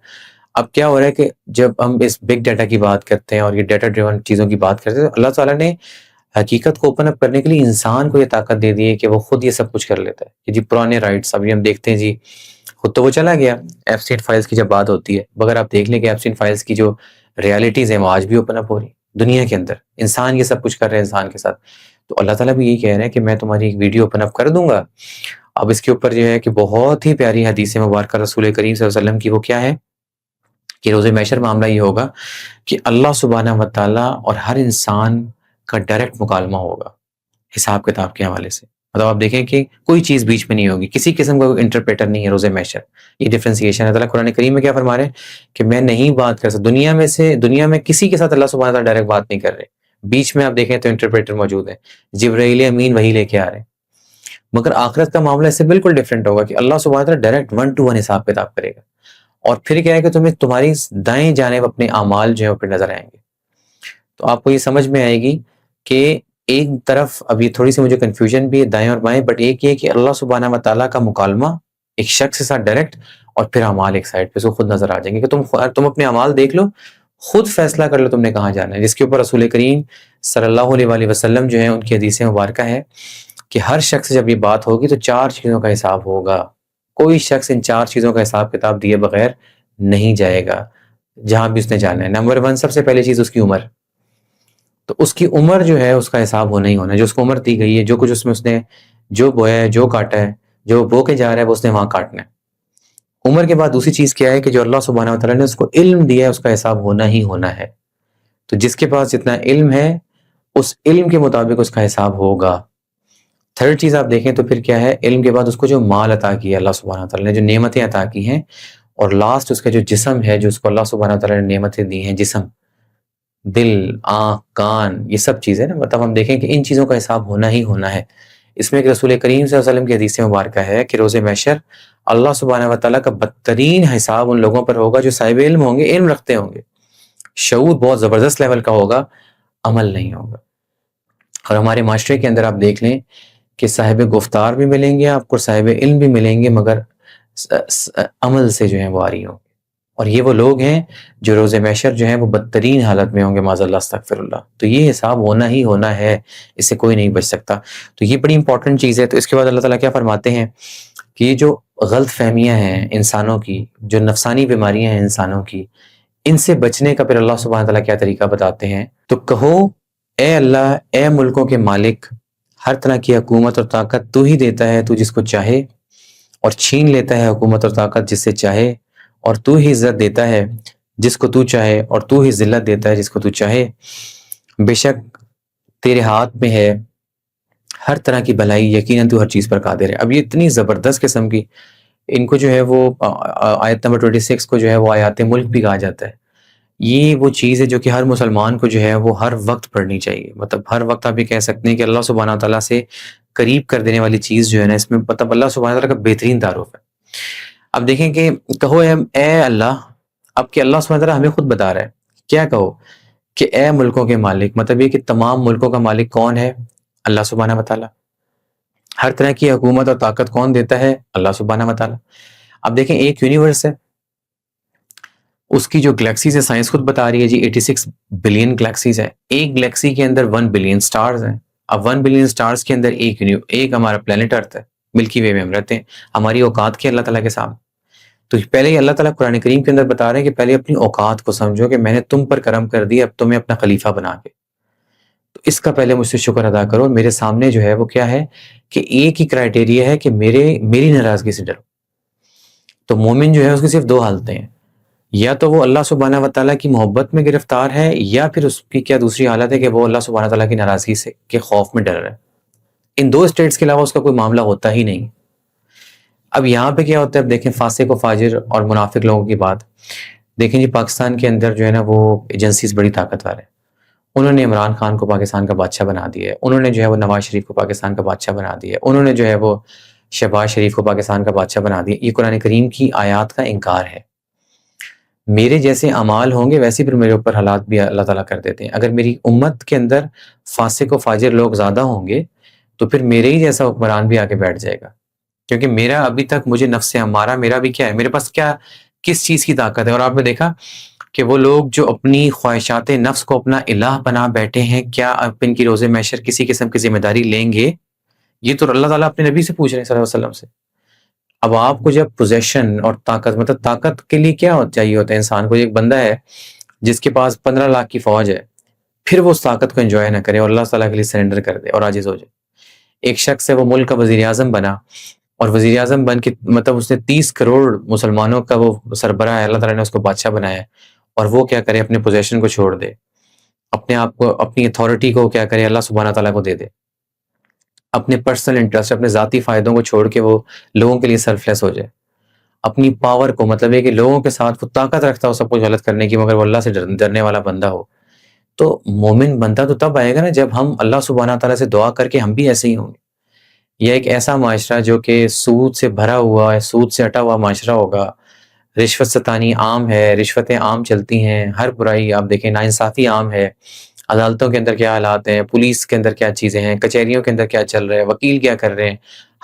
اب کیا ہو رہا ہے کہ جب ہم اس بگ ڈیٹا کی بات کرتے ہیں اور یہ ڈیٹا ڈریون چیزوں کی بات کرتے ہیں، تو اللہ تعالیٰ نے حقیقت کو اوپن اپ کرنے کے لیے انسان کو یہ طاقت دے دی ہے کہ وہ خود یہ سب کچھ کر لیتا ہے، کہ جی پرانے رائٹس ابھی ہم دیکھتے ہیں جی خود تو وہ چلا گیا، ایپسٹین فائلز کی جب بات ہوتی ہے، مگر آپ دیکھ لیں کہ ایپسٹین فائلز کی جو ریالٹیز ہیں وہ آج بھی اوپن اپ ہو رہی دنیا کے اندر، انسان یہ سب کچھ کر رہے ہیں انسان کے ساتھ۔ تو اللہ تعالیٰ بھی یہی کہہ رہے ہیں کہ میں تمہاری ایک ویڈیو اوپن اپ کر دوں گا۔ اب اس کے اوپر جو ہے کہ بہت ہی پیاری حدیث مبارکہ رسول کریم صلی اللہ علیہ وسلم کی، وہ کیا ہے کہ روز محشر معاملہ یہ ہوگا کہ اللہ سبحانہ و تعالیٰ اور ہر انسان کا ڈائریکٹ مکالمہ ہوگا حساب کتاب کے حوالے سے۔ مطلب آپ دیکھیں کہ کوئی چیز بیچ میں نہیں ہوگی، کسی قسم کا کوئی انٹرپریٹر نہیں ہے روز محشر۔ یہ ڈفرینسیشن ہے۔ اللہ قرآن کریم میں کیا فرما رہے ہیں کہ میں نہیں بات کر سکتا، دنیا میں کسی کے ساتھ اللہ سبحانہ تعالیٰ ڈائریکٹ بات نہیں کر رہے، بیچ میں آپ دیکھیں تو انٹرپریٹر موجود ہے، جبرائیل امین وہی لے کے آ رہے ہیں۔ مگر آخرت کا معاملہ اس سے بالکل ڈفرینٹ ہوگا کہ اللہ سبحانہ تعالیٰ ڈائریکٹ 1 to 1 حساب کتاب کرے گا، اور پھر کیا ہے کہ تمہیں تمہاری دائیں جانب اپنے اعمال جو ہے پھر نظر آئیں گے. تو آپ کو یہ سمجھ میں آئے گی کہ ایک طرف اب یہ تھوڑی سی مجھے کنفیوژن بھی ہے دائیں اور بائیں، بٹ ایک یہ کہ اللہ سبحانہ و تعالیٰ کا مکالمہ ایک شخص کے ساتھ ڈائریکٹ، اور پھر اعمال ایک سائڈ پہ، سو خود نظر آ جائیں گے کہ تم اپنے اعمال دیکھ لو، خود فیصلہ کر لو تم نے کہاں جانا ہے. جس کے اوپر رسول کریم صلی اللہ علیہ وآلہ وسلم جو ہے ان کی حدیث مبارکہ ہے کہ ہر شخص سے جب یہ بات ہوگی تو 4 چیزوں کا حساب ہوگا. کوئی شخص ان 4 چیزوں کا حساب کتاب دیے بغیر نہیں جائے گا جہاں بھی اس نے جانا ہے. نمبر 1 سب سے پہلی چیز اس کی عمر. تو اس کی عمر جو ہے اس کا حساب ہونا ہی ہونا ہے. جو اس کو عمر دی گئی ہے، جو کچھ اس میں اس نے جو بویا ہے، جو کاٹا ہے، جو بو کے جا رہا ہے، وہ اس نے وہاں کاٹنا ہے. عمر کے بعد دوسری چیز کیا ہے کہ جو اللہ سبحانہ و تعالیٰ نے اس کو علم دیا ہے اس کا حساب ہونا ہی ہونا ہے. تو جس کے پاس جتنا علم ہے اس علم کے مطابق اس کا حساب ہوگا. تھرڈ چیز آپ دیکھیں تو پھر کیا ہے، علم کے بعد اس کو جو مال عطا کیا اللہ سبحانہ و تعالیٰ نے، جو نعمتیں عطا کی ہیں، اور لاسٹ اس کا جو جسم ہے جو اس کو اللہ سبحانہ و تعالیٰ نے نعمتیں دی ہیں، جسم، دل، آنکھ، کان، یہ سب چیزیں نا، مطلب ہم دیکھیں کہ ان چیزوں کا حساب ہونا ہی ہونا ہے. اس میں ایک رسول کریم صلی اللہ علیہ وسلم کی حدیث مبارکہ ہے کہ روز محشر اللہ سبحانہ و تعالیٰ کا بدترین حساب ان لوگوں پر ہوگا جو صاحب علم ہوں گے، علم رکھتے ہوں گے، شعور بہت زبردست لیول کا ہوگا، عمل نہیں ہوگا. اور ہمارے معاشرے کے اندر آپ دیکھ لیں کہ صاحب گفتار بھی ملیں گے آپ کو، صاحب علم بھی ملیں گے، مگر عمل سے جو ہیں وہ آری ہوں گے. اور یہ وہ لوگ ہیں جو روز محشر جو ہیں وہ بدترین حالت میں ہوں گے، معاذ اللہ استغفر اللہ. تو یہ حساب ہونا ہی ہونا ہے، اس سے کوئی نہیں بچ سکتا. تو یہ بڑی امپورٹنٹ چیز ہے. تو اس کے بعد اللہ تعالیٰ کیا فرماتے ہیں کہ یہ جو غلط فہمیاں ہیں انسانوں کی، جو نفسانی بیماریاں ہیں انسانوں کی، ان سے بچنے کا پھر اللہ سبحانہ تعالیٰ کیا طریقہ بتاتے ہیں. تو کہو اے اللہ، اے ملکوں کے مالک، ہر طرح کی حکومت اور طاقت تو ہی دیتا ہے تو جس کو چاہے، اور چھین لیتا ہے حکومت اور طاقت جس سے چاہے، اور تو ہی عزت دیتا ہے جس کو تو چاہے، اور تو ہی ذلت دیتا ہے جس کو تو چاہے. بے شک تیرے ہاتھ میں ہے ہر طرح کی بھلائی، یقیناً تو ہر چیز پر قادر ہے. اب یہ اتنی زبردست قسم کی، ان کو جو ہے وہ آیت نمبر 26 کو جو ہے وہ آیات ملک بھی کہا جاتا ہے. یہ وہ چیز ہے جو کہ ہر مسلمان کو جو ہے وہ ہر وقت پڑھنی چاہیے. مطلب ہر وقت آپ یہ کہہ سکتے ہیں کہ اللہ سبحانہ تعالیٰ سے قریب کر دینے والی چیز جو ہے نا، اس میں مطلب اللہ سبحانہ تعالیٰ کا بہترین تعارف ہے. اب دیکھیں کہ کہو اے اللہ، اب کہ اللہ سبحانہ تعالیٰ ہمیں خود بتا رہا ہے کیا کہو کہ اے ملکوں کے مالک. مطلب یہ کہ تمام ملکوں کا مالک کون ہے؟ اللہ سبحانہ و تعالیٰ. ہر طرح کی حکومت اور طاقت کون دیتا ہے؟ اللہ سبحانہ و تعالیٰ. اب دیکھیں ایک یونیورس ہے، اس کی جو گلیکسیز ہے سائنس خود بتا رہی ہے جی 86 بلین گلیکسیز ہے. ایک گلیکسی کے اندر 1 بلین سٹارز ہیں. اب 1 بلین سٹارز کے اندر ایک ہمارا پلانٹ ارتھ ہے، ملکی وے میں ہم رہتے ہیں. ہماری اوقات کی اللہ تعالیٰ کے سامنے. تو پہلے ہی اللہ تعالیٰ قرآن کریم کے اندر بتا رہے ہیں کہ پہلے اپنی اوقات کو سمجھو کہ میں نے تم پر کرم کر دیا، اب تمہیں اپنا خلیفہ بنا کے، تو اس کا پہلے مجھ سے شکر ادا کرو. میرے سامنے جو ہے وہ کیا ہے کہ ایک ہی کرائٹیریا ہے کہ میری ناراضگی سے ڈرو. تو مومن جو ہے اس کی صرف 2 حالتیں ہیں، یا تو وہ اللہ سبحانہ و تعالیٰ کی محبت میں گرفتار ہے، یا پھر اس کی کیا دوسری حالت ہے کہ وہ اللہ سبحانہ و تعالیٰ کی ناراضگی سے کے خوف میں ڈر رہا ہے. ان 2 اسٹیٹس کے علاوہ اس کا کوئی معاملہ ہوتا ہی نہیں. اب یہاں پہ کیا ہوتا ہے، اب دیکھیں فاسق و فاجر اور منافق لوگوں کی بات دیکھیں جی. پاکستان کے اندر جو ہے نا وہ ایجنسیز بڑی طاقتور ہیں. انہوں نے عمران خان کو پاکستان کا بادشاہ بنا دیا ہے، انہوں نے جو ہے وہ نواز شریف کو پاکستان کا بادشاہ بنا دیا ہے، انہوں نے جو ہے وہ شہباز شریف کو پاکستان کا بادشاہ بنا دیا. یہ قرآن کریم کی آیات کا انکار ہے. میرے جیسے اعمال ہوں گے ویسے پھر میرے اوپر حالات بھی اللہ تعالیٰ کر دیتے ہیں. اگر میری امت کے اندر فاسق و فاجر لوگ زیادہ ہوں گے تو پھر میرے ہی جیسا حکمران بھی آگے بیٹھ جائے گا، کیونکہ میرا ابھی تک مجھے نفس امارہ، میرا بھی کیا ہے، میرے پاس کیا کس چیز کی طاقت ہے. اور آپ نے دیکھا کہ وہ لوگ جو اپنی خواہشات نفس کو اپنا الہ بنا بیٹھے ہیں، کیا اب ان کی روز محشر کسی قسم کی ذمہ داری لیں گے؟ یہ تو اللہ تعالیٰ اپنے نبی سے پوچھ رہے ہیں صلی اللہ علیہ وسلم سے. اب آپ کو جب پوزیشن اور طاقت، مطلب طاقت کے لیے کیا چاہیے ہوتا ہے انسان کو؟ ایک بندہ ہے جس کے پاس 15 لاکھ کی فوج ہے، پھر وہ اس طاقت کو انجوائے نہ کرے اور اللہ تعالیٰ کے لیے سرنڈر کر دے اور عاجز ہو جائے. ایک شخص ہے وہ ملک کا وزیر اعظم بنا، اور وزیر اعظم بن کے مطلب اس نے 30 کروڑ مسلمانوں کا وہ سربراہ ہے، اللہ تعالیٰ نے اس کو بادشاہ بنایا ہے، اور وہ کیا کرے، اپنے پوزیشن کو چھوڑ دے، اپنے آپ کو، اپنی اتھارٹی کو کیا کرے، اللہ سبحانہ تعالیٰ کو دے دے. اپنے پرسنل انٹرسٹ، اپنے ذاتی فائدوں کو چھوڑ کے وہ لوگوں کے لیے سیلفلیس ہو جائے. اپنی پاور کو، مطلب ہے کہ لوگوں کے ساتھ وہ طاقت رکھتا ہو سب کچھ غلط کرنے کی، مگر وہ اللہ سے ڈرنے والا بندہ ہو. تو مومن بندہ تو تب آئے گا نا جب ہم اللہ سبحانہ تعالیٰ سے دعا کر کے ہم بھی ایسے ہی ہوں گے. یا ایک ایسا معاشرہ جو کہ سود سے بھرا ہوا ہے، سود سے ہٹا ہوا معاشرہ ہوگا، رشوت ستانی عام ہے، رشوتیں عام چلتی ہیں، ہر برائی آپ دیکھیں، ناانصافی عام ہے، عدالتوں کے اندر کیا حالات ہیں، پولیس کے اندر کیا چیزیں ہیں، کچہریوں کے اندر کیا چل رہا ہے، وکیل کیا کر رہے ہیں،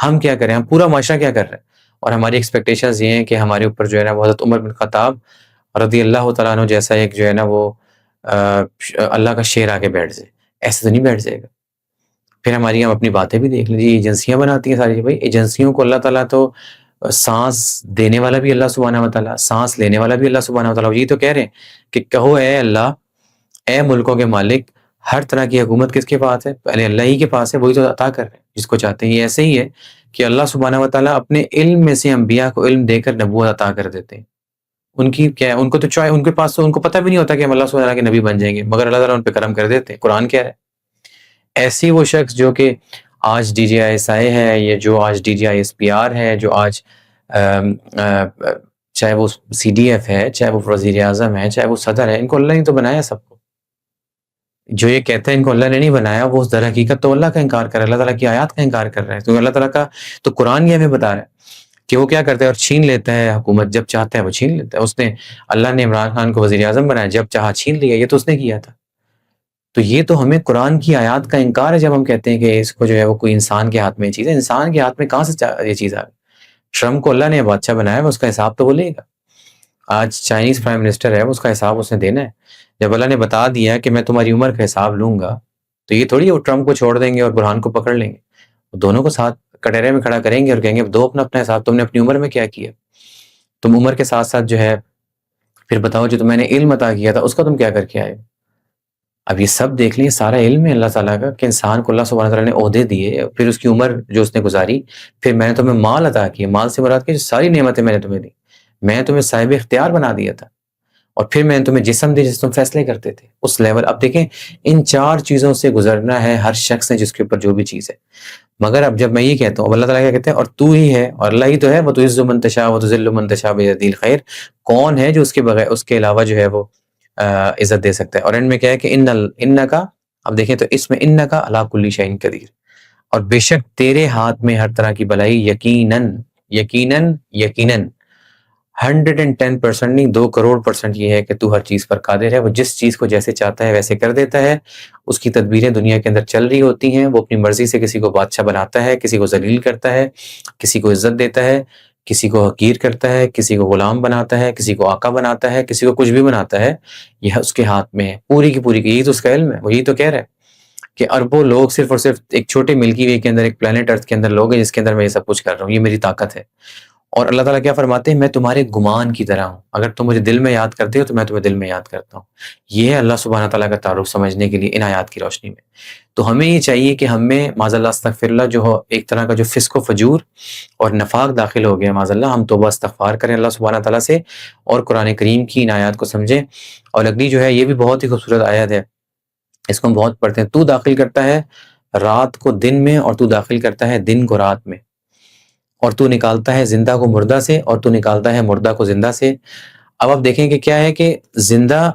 ہم کیا کر رہے ہیں، ہم پورا معاشرہ کیا کر رہا ہے، اور ہماری ایکسپیکٹیشنز یہ ہیں کہ ہمارے اوپر جو ہے نا وہ حضرت عمر بن خطاب رضی اللہ تعالیٰ عنہ جیسا ایک جو ہے نا وہ اللہ کا شیر آ کے بیٹھ جائے، ایسے تو نہیں بیٹھ جائے گا۔ پھر ہماری ہم اپنی باتیں بھی دیکھ لیجیے، ایجنسیاں بناتی ہیں ساری، بھائی ایجنسیوں کو اللہ تعالیٰ تو سانس دینے والا بھی اللہ سبحانہ و تعالیٰ، سانس لینے والا بھی اللہ سبحانہ و تعالیٰ، یہی تو کہہ رہے ہیں کہ کہو اے اللہ، اے ملکوں کے مالک، ہر طرح کی حکومت کس کے پاس ہے؟ پہلے اللہ ہی کے پاس ہے، وہی تو عطا کر رہے ہیں جس کو چاہتے ہیں۔ یہ ایسے ہی ہے کہ اللہ سبحانہ و تعالیٰ اپنے علم میں سے انبیاء کو علم دے کر نبوت عطا کر دیتے ہیں۔ ان کی کیا ہے، ان کو تو ان کے پاس تو ان کو پتہ بھی نہیں ہوتا کہ ہم اللہ سبحانہ کے نبی بن جائیں گے، مگر اللہ تعالیٰ ان پہ کرم کر دیتے ہیں۔ قرآن کہہ رہا ہے ایسی وہ شخص جو کہ آج D G I S I ہے، یا جو آج D G I S P R ہے، جو آج چاہے وہ سی ڈی ایف ہے، چاہے وہ وزیر اعظم ہے، چاہے وہ صدر ہے، ان کو اللہ نے تو بنایا سب کو۔ جو یہ کہتا ہے ان کو اللہ نے نہیں بنایا، وہ در حقیقت تو اللہ کا انکار کر رہا ہے، اللہ تعالیٰ کی آیات کا انکار کر رہا ہے۔ تو اللہ تعالیٰ کا تو قرآن یہ ہمیں بتا رہا ہے کہ وہ کیا کرتا ہے اور چھین لیتا ہے حکومت، جب چاہتا ہے وہ چھین لیتا ہے۔ اس نے اللہ نے عمران خان کو وزیر اعظم بنایا، جب چاہا چھین لیا، یہ تو اس نے کیا تھا۔ تو یہ تو ہمیں قرآن کی آیات کا انکار ہے جب ہم کہتے ہیں کہ اس کو جو ہے وہ کوئی انسان کے ہاتھ میں چیز ہے۔ انسان کے ہاتھ میں کہاں سے یہ چیز آ گئی؟ ٹرمپ کو اللہ نے بادشاہ بنایا ہے، اس کا حساب تو وہ لے گا۔ آج چائنیز پرائم منسٹر ہے، اس کا حساب اس نے دینا ہے۔ جب اللہ نے بتا دیا کہ میں تمہاری عمر کا حساب لوں گا، تو یہ تھوڑی وہ ٹرمپ کو چھوڑ دیں گے اور برہان کو پکڑ لیں گے، وہ دونوں کو ساتھ کٹہرے میں کھڑا کریں گے اور کہیں گے دو اپنا اپنا حساب، تم نے اپنی عمر میں کیا کیا، تم عمر کے ساتھ ساتھ جو ہے پھر بتاؤ جو میں نے علم عطا کیا تھا اس کا تم کیا کر کے آئے۔ اب یہ سب دیکھ لیں، سارا علم ہے اللہ تعالیٰ کا کہ انسان کو اللہ سبحانہ تعالیٰ نے عہدے دیے، پھر اس کی عمر جو اس نے گزاری، پھر میں نے تمہیں مال عطا کیا، مال سے مراد کہ ساری نعمتیں میں نے تمہیں دی، میں نے تمہیں صاحب اختیار بنا دیا تھا، اور پھر میں نے تمہیں جسم دی جس تم فیصلے کرتے تھے اس لیول۔ اب دیکھیں ان چار چیزوں سے گزرنا ہے ہر شخص نے جس کے اوپر جو بھی چیز ہے۔ مگر اب جب میں یہ کہتا ہوں، اب اللہ تعالیٰ کیا کہتے ہیں، اور تو ہی ہے، اور اللہ ہی تو ہے، وَتُعِزُّ مَن تَشَاءُ وَتُذِلُّ مَن تَشَاءُ بِيَدِهِ الْخَيْرُ، کون ہے جو اس کے بغیر اس کے علاوہ جو ہے وہ عزت دے سکتا ہے۔ اور اینڈ میں کیا ہے کہ انکا، اب دیکھیں تو اس میں انکا علی کل شیء قدیر، اور بے شک تیرے ہاتھ میں ہر طرح کی بھلائی، یقیناً یقیناً یقیناً 110% نہیں 2 کروڑ% یہ ہے کہ تو ہر چیز پر قادر ہے۔ وہ جس چیز کو جیسے چاہتا ہے ویسے کر دیتا ہے، اس کی تدبیریں دنیا کے اندر چل رہی ہوتی ہیں، وہ اپنی مرضی سے کسی کو بادشاہ بناتا ہے، کسی کو ذلیل کرتا ہے، کسی کو عزت دیتا ہے، کسی کو حقیر کرتا ہے، کسی کو غلام بناتا ہے، کسی کو آقا بناتا ہے، کسی کو کچھ بھی بناتا ہے، یہ اس کے ہاتھ میں ہے پوری کی پوری، یہی تو اس کا علم ہے۔ وہ یہی تو کہہ رہا ہے کہ اربوں لوگ صرف اور صرف ایک چھوٹے ملکی وے کے اندر، ایک پلانٹ ارتھ کے اندر لوگ ہیں جس کے اندر میں یہ سب کچھ کر رہا ہوں، یہ میری طاقت ہے۔ اور اللہ تعالیٰ کیا فرماتے ہیں، میں تمہارے گمان کی طرح ہوں، اگر تم مجھے دل میں یاد کرتے ہو تو میں تمہیں دل میں یاد کرتا ہوں۔ یہ ہے اللہ سبحانہ تعالیٰ کا تعارف سمجھنے کے لیے ان آیات کی روشنی میں۔ تو ہمیں یہ چاہیے کہ ہمیں معاذ اللہ استغفر اللہ جو ہو ایک طرح کا جو فسق و فجور اور نفاق داخل ہو گیا معاذ اللہ، ہم توبہ استغفار کریں اللہ سبحانہ تعالیٰ سے، اور قرآن کریم کی ان آیات کو سمجھیں۔ اور اگلی جو ہے یہ بھی بہت ہی خوبصورت آیت ہے، اس کو ہم بہت پڑھتے ہیں، تو داخل کرتا ہے رات کو دن میں، اور تو داخل کرتا ہے دن کو رات میں، اور تو نکالتا ہے زندہ کو مردہ سے، اور تو نکالتا ہے مردہ کو زندہ سے۔ اب آپ دیکھیں کہ کیا ہے کہ زندہ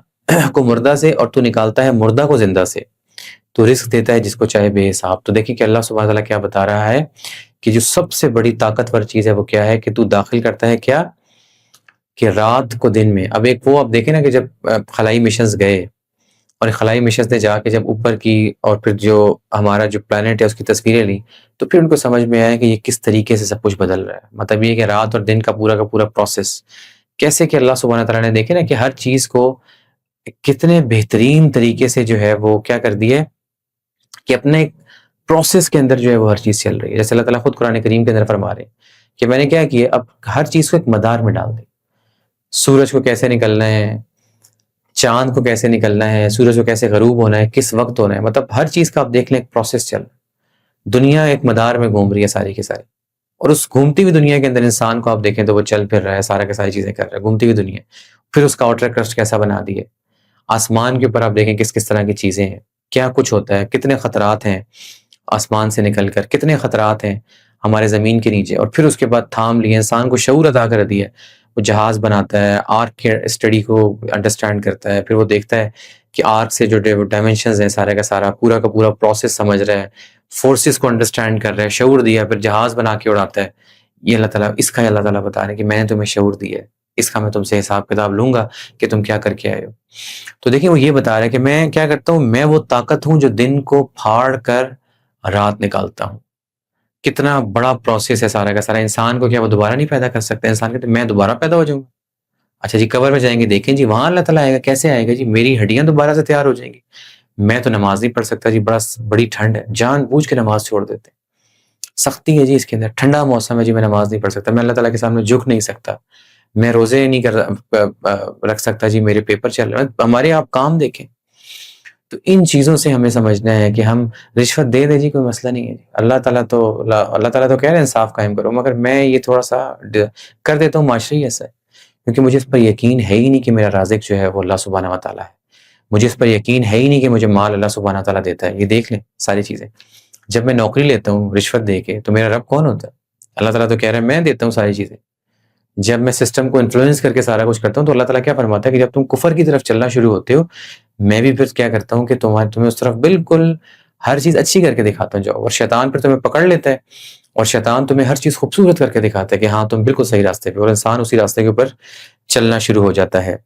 کو مردہ سے، اور تو نکالتا ہے مردہ کو زندہ سے، تو رزق دیتا ہے جس کو چاہے بے حساب۔ تو دیکھیں کہ اللہ سبحانہ تعالیٰ کیا بتا رہا ہے کہ جو سب سے بڑی طاقتور چیز ہے وہ کیا ہے کہ تو داخل کرتا ہے کیا، کہ رات کو دن میں۔ اب ایک وہ آپ دیکھیں نا کہ جب خلائی مشنز گئے، اور خلائی مشنز نے جا کے جب اوپر کی، اور پھر جو ہمارا جو پلانٹ ہے اس کی تصویریں لی، تو پھر ان کو سمجھ میں آیا کہ یہ کس طریقے سے سب کچھ بدل رہا ہے۔ مطلب یہ کہ رات اور دن کا پورا پروسیس کیسے کہ اللہ سبحانہ تعالیٰ نے دیکھے نا کہ ہر چیز کو کتنے بہترین طریقے سے جو ہے وہ کیا کر دیا ہے کہ اپنے ایک پروسیس کے اندر جو ہے وہ ہر چیز چل رہی ہے۔ جیسے اللہ تعالیٰ خود قرآن کریم کے اندر فرما رہے ہیں کہ میں نے کیا کیا، اب ہر چیز کو ایک مدار میں ڈال دیں، سورج کو کیسے نکلنا ہے، چاند کو کیسے نکلنا ہے، سورج کو کیسے غروب ہونا ہے، کس وقت ہونا ہے، مطلب ہر چیز کا آپ دیکھ لیں ایک پروسیس چل رہا ہے۔ دنیا ایک مدار میں گھوم رہی ہے ساری کی ساری، اور اس گھومتی ہوئی دنیا کے اندر انسان کو آپ دیکھیں تو وہ چل پھر رہا ہے، سارا کے ساری چیزیں کر رہا ہے، گھومتی ہوئی دنیا۔ پھر اس کا آؤٹر کرسٹ کیسا بنا دی ہے، آسمان کے اوپر آپ دیکھیں کس کس طرح کی چیزیں ہیں، کیا کچھ ہوتا ہے، کتنے خطرات ہیں آسمان سے نکل کر، کتنے خطرات ہیں ہمارے زمین کے نیچے، اور پھر اس کے بعد تھام لیے، انسان کو شعور عطا کر دیا، وہ جہاز بناتا ہے، آرک کے اسٹڈی کو انڈرسٹینڈ کرتا ہے، پھر وہ دیکھتا ہے کہ آرک سے جو ڈائمنشنز ہیں سارے کا سارا پورا کا پورا پروسیس سمجھ رہا ہے، فورسز کو انڈرسٹینڈ کر رہا ہے، شعور دیا، پھر جہاز بنا کے اڑاتا ہے۔ یہ اللہ تعالیٰ، اس کا اللہ تعالیٰ بتا رہے ہیں کہ میں نے تمہیں شعور دیا ہے، اس کا میں تم سے حساب کتاب لوں گا کہ تم کیا کر کے آئے ہو۔ تو دیکھیں وہ یہ بتا رہا ہے کہ میں کیا کرتا ہوں، میں وہ طاقت ہوں جو دن کو پھاڑ کر رات نکالتا ہوں۔ کتنا بڑا پروسیس ہے سارا کا سارا۔ انسان کو کیا وہ دوبارہ نہیں پیدا کر سکتا؟ انسان کہتے میں دوبارہ پیدا ہو جاؤں گا؟ اچھا جی قبر میں جائیں گے، دیکھیں جی وہاں اللہ تعالیٰ آئے گا، کیسے آئے گا جی؟ میری ہڈیاں دوبارہ سے تیار ہو جائیں گی، میں تو نماز نہیں پڑھ سکتا جی، بڑی ٹھنڈ ہے، جان بوجھ کے نماز چھوڑ دیتے ہیں، سختی ہے جی اس کے اندر، ٹھنڈا موسم ہے جی، میں نماز نہیں پڑھ سکتا، میں اللہ تعالیٰ کے سامنے جھک نہیں سکتا، میں روزے نہیں رکھ سکتا جی، میرے پیپر چل رہے ہیں۔ ہمارے آپ کام دیکھیں، تو ان چیزوں سے ہمیں سمجھنا ہے کہ ہم رشوت دے دیں جی کوئی مسئلہ نہیں ہے جی، اللہ تعالیٰ تو کہہ رہے ہیں انصاف قائم کرو، مگر میں یہ تھوڑا سا کر دیتا ہوں، معاشرے ایسا ہے، کیونکہ مجھے اس پر یقین ہے ہی نہیں کہ میرا رازق جو ہے وہ اللہ سبحانہ و تعالیٰ ہے، مجھے اس پر یقین ہے ہی نہیں کہ مجھے مال اللہ سبحانہ و تعالیٰ دیتا ہے۔ یہ دیکھ لیں ساری چیزیں، جب میں نوکری لیتا ہوں رشوت دے کے تو میرا رب کون ہوتا ہے؟ اللہ تعالیٰ تو کہہ رہا ہے میں دیتا ہوں ساری چیزیں۔ جب میں سسٹم کو انفلوئنس کر کے سارا کچھ کرتا ہوں تو اللہ تعالیٰ کیا فرماتا ہے کہ جب تم کفر کی طرف چلنا شروع ہوتے ہو، میں بھی پھر کیا کرتا ہوں کہ تمہیں اس طرف بالکل ہر چیز اچھی کر کے دکھاتا ہوں جاؤ، اور شیطان پھر تمہیں پکڑ لیتا ہے، اور شیطان تمہیں ہر چیز خوبصورت کر کے دکھاتا ہے کہ ہاں تم بالکل صحیح راستے پہ، اور انسان اسی راستے کے اوپر چلنا شروع ہو جاتا ہے۔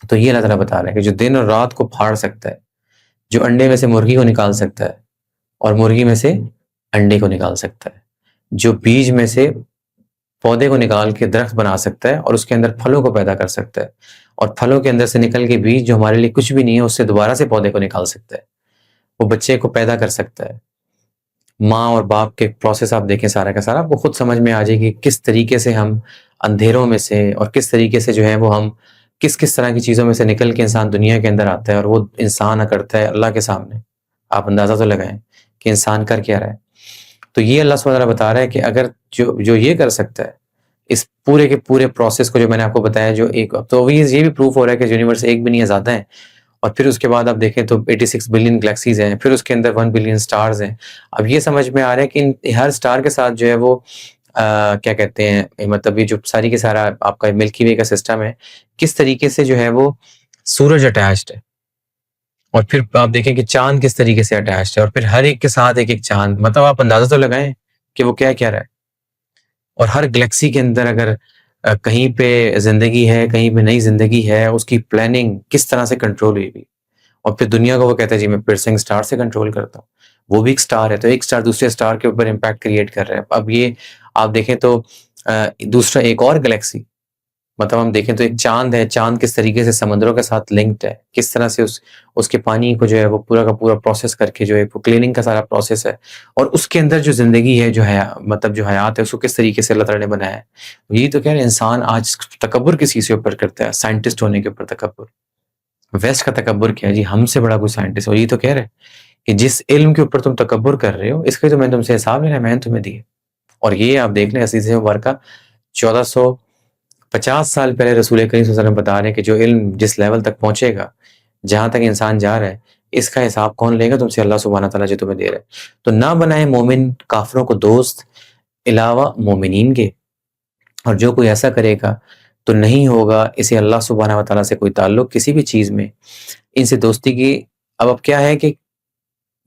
تو یہ اللہ تعالیٰ بتا رہا ہے کہ جو دن اور رات کو پھاڑ سکتا ہے، جو انڈے میں سے مرغی کو نکال سکتا ہے اور مرغی میں سے انڈے کو نکال سکتا ہے، جو بیج میں سے پودے کو نکال کے درخت بنا سکتا ہے اور اس کے اندر پھلوں کو پیدا کر سکتا ہے، اور پھلوں کے اندر سے نکل کے بیج جو ہمارے لیے کچھ بھی نہیں ہے اس سے دوبارہ سے پودے کو نکال سکتا ہے، وہ بچے کو پیدا کر سکتا ہے۔ ماں اور باپ کے پروسیس آپ دیکھیں سارا کا سارا، آپ کو خود سمجھ میں آ جائے گی کس طریقے سے ہم اندھیروں میں سے اور کس طریقے سے جو ہے وہ ہم کس طرح کی چیزوں میں سے نکل کے انسان دنیا کے اندر آتا ہے، اور وہ انسان کرتا ہے اللہ کے سامنے۔ آپ اندازہ تو لگائیں کہ انسان کر کیا رہا ہے۔ تو یہ اللہ سبحانہ وتعالی بتا رہا ہے کہ اگر جو یہ کر سکتا ہے اس پورے کے پورے پروسیس کو جو میں نے آپ کو بتایا، جو ایک تو یہ بھی پروف ہو رہا ہے کہ یونیورس ایک بھی نہیں ہے، زیادہ ہیں، اور پھر اس کے بعد آپ دیکھیں تو 86 بلین گلیکسیز ہیں، پھر اس کے اندر 1 بلین سٹارز ہیں۔ اب یہ سمجھ میں آ رہا ہے کہ ان ہر سٹار کے ساتھ جو ہے وہ کیا کہتے ہیں، مطلب یہ جو ساری کے سارا آپ کا ملکی وے کا سسٹم ہے، کس طریقے سے جو ہے وہ سورج اٹیچڈ ہے، اور پھر آپ دیکھیں کہ چاند کس طریقے سے اٹیچڈ ہے، اور پھر ہر ایک کے ساتھ ایک ایک چاند، مطلب آپ اندازہ تو لگائیں کہ وہ کیا کیا رہا ہے۔ اور ہر گلیکسی کے اندر اگر کہیں پہ زندگی ہے، کہیں پہ نئی زندگی ہے، اس کی پلاننگ کس طرح سے کنٹرول ہوئی بھی، اور پھر دنیا کو وہ کہتا ہے جی میں پرسنگ سٹار سے کنٹرول کرتا ہوں، وہ بھی ایک سٹار ہے، تو ایک سٹار دوسرے سٹار کے اوپر امپیکٹ کریٹ کر رہا ہے۔ اب یہ آپ دیکھیں تو دوسرا ایک اور گلیکسی، مطلب ہم دیکھیں تو ایک چاند ہے، چاند کس طریقے سے سمندروں کے ساتھ لنکڈ ہے، کس طرح سے اس کے پانی کو جو ہے وہ پورا کا پورا پروسیس کر کے جو ہے وہ کلیننگ کا سارا پروسیس ہے، اور اس کے اندر جو زندگی ہے، جو ہے مطلب جو حیات ہے، اس کو کس طریقے سے اللہ تعالیٰ نے بنایا ہے۔ یہی تو کہہ رہے ہیں انسان آج تکبر کسی سے اوپر کرتا ہے، سائنٹسٹ ہونے کے اوپر تکبر۔ ویسٹ کا تکبر کیا ہے جی؟ ہم سے بڑا کوئی سائنٹسٹ، اور یہی تو کہہ رہے ہیں کہ جس علم کے اوپر تم تکبر کر رہے ہو، اس کا تو میں تم سے حساب لینا ہے، میں نے تمہیں دی ہے۔ اور یہ آپ دیکھ لیں حدیث مبارکہ 1450 سال پہلے رسول کریم صلی اللہ علیہ وسلم بتا رہے ہیں کہ جو علم جس لیول تک پہنچے گا، جہاں تک انسان جا رہا ہے، اس کا حساب کون لے گا تم سے؟ اللہ سبحانہ تعالیٰ جو تمہیں دے رہا ہے۔ تو نہ بنائے مومن کافروں کو دوست علاوہ مومنین کے، اور جو کوئی ایسا کرے گا تو نہیں ہوگا اسے اللہ سبحانہ و تعالیٰ سے کوئی تعلق کسی بھی چیز میں، ان سے دوستی کی۔ اب کیا ہے کہ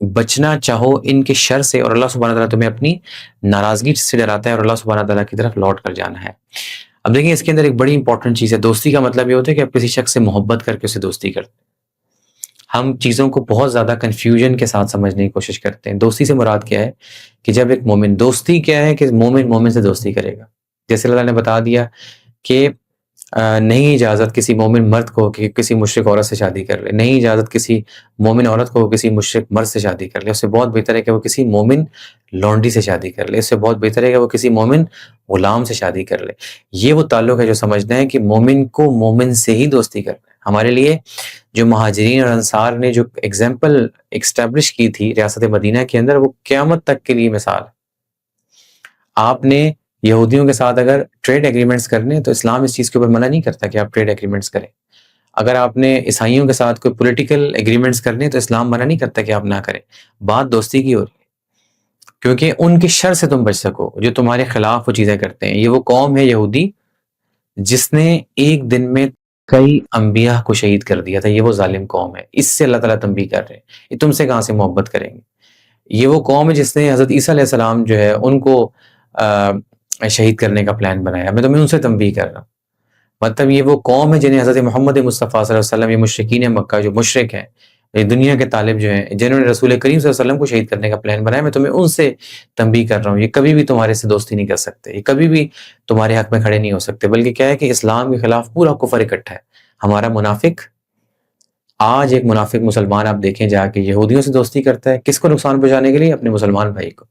بچنا چاہو ان کے شر سے، اور اللہ سبحانہ تعالیٰ تمہیں اپنی ناراضگی سے ڈراتا ہے، اور اللہ سبحانہ تعالیٰ کی طرف لوٹ کر جانا ہے۔ اب دیکھیں اس کے اندر ایک بڑی انپورٹنٹ چیز ہے، دوستی کا مطلب یہ ہوتا ہے کہ آپ کسی شخص سے محبت کر کے اسے دوستی کرتے ہیں۔ ہم چیزوں کو بہت زیادہ کنفیوژن کے ساتھ سمجھنے کی کوشش کرتے ہیں۔ دوستی سے مراد کیا ہے کہ جب ایک مومن، دوستی کیا ہے کہ مومن مومن سے دوستی کرے گا، جیسے اللہ نے بتا دیا کہ نہیں اجازت کسی مومن مرد کو کہ کسی مشرک عورت سے شادی کر لے، نہیں اجازت کسی مومن عورت کو کسی مشرک مرد سے شادی کر لے، اس سے بہت بہتر ہے کہ وہ کسی مومن لونڈی سے شادی کر لے، اس سے بہت بہتر ہے کہ وہ کسی مومن غلام سے شادی کر لے۔ یہ وہ تعلق ہے جو سمجھنا ہے کہ مومن کو مومن سے ہی دوستی کرنا ہے۔ ہمارے لیے جو مہاجرین اور انصار نے جو ایگزامپل ایکسٹیبلش کی تھی ریاست مدینہ کے اندر، وہ قیامت تک کے لیے مثال ہے۔ آپ نے یہودیوں کے ساتھ اگر ٹریڈ ایگریمنٹس کرنے تو اسلام اس چیز کے اوپر منع نہیں کرتا کہ آپ ٹریڈ ایگریمنٹس کریں۔ اگر آپ نے عیسائیوں کے ساتھ کوئی پولیٹیکل ایگریمنٹس کرنے تو اسلام منع نہیں کرتا کہ آپ نہ کریں۔ بات دوستی کی ہو رہی ہے، کیونکہ ان کے شر سے تم بچ سکو جو تمہارے خلاف وہ چیزیں کرتے ہیں۔ یہ وہ قوم ہے یہودی جس نے ایک دن میں کئی انبیاء کو شہید کر دیا تھا، یہ وہ ظالم قوم ہے۔ اس سے اللہ تعالیٰ تنبیہ کر رہے ہیں، یہ تم سے کہاں سے محبت کریں گے؟ یہ وہ قوم ہے جس نے حضرت عیسیٰ علیہ السلام جو ہے ان کو شہید کرنے کا پلان بنایا، میں تمہیں ان سے تنبیہ کر رہا ہوں۔ مطلب یہ وہ قوم ہے جنہیں حضرت محمد مصطفیٰ صلی اللہ علیہ وسلم، یہ مشرکین مکہ جو مشرک ہیں، یہ دنیا کے طالب جو ہیں، جنہوں نے رسول کریم صلی اللہ علیہ وسلم کو شہید کرنے کا پلان بنایا، میں تمہیں ان سے تنبیہ کر رہا ہوں، یہ کبھی بھی تمہارے سے دوستی نہیں کر سکتے، یہ کبھی بھی تمہارے حق میں کھڑے نہیں ہو سکتے، بلکہ کیا ہے کہ اسلام کے خلاف پورا کفر اکٹھا ہے۔ ہمارا منافق، آج ایک منافق مسلمان آپ دیکھیں جا کے یہودیوں سے دوستی کرتا ہے، کس کو نقصان پہنچانے کے لیے؟ اپنے مسلمان بھائی کو۔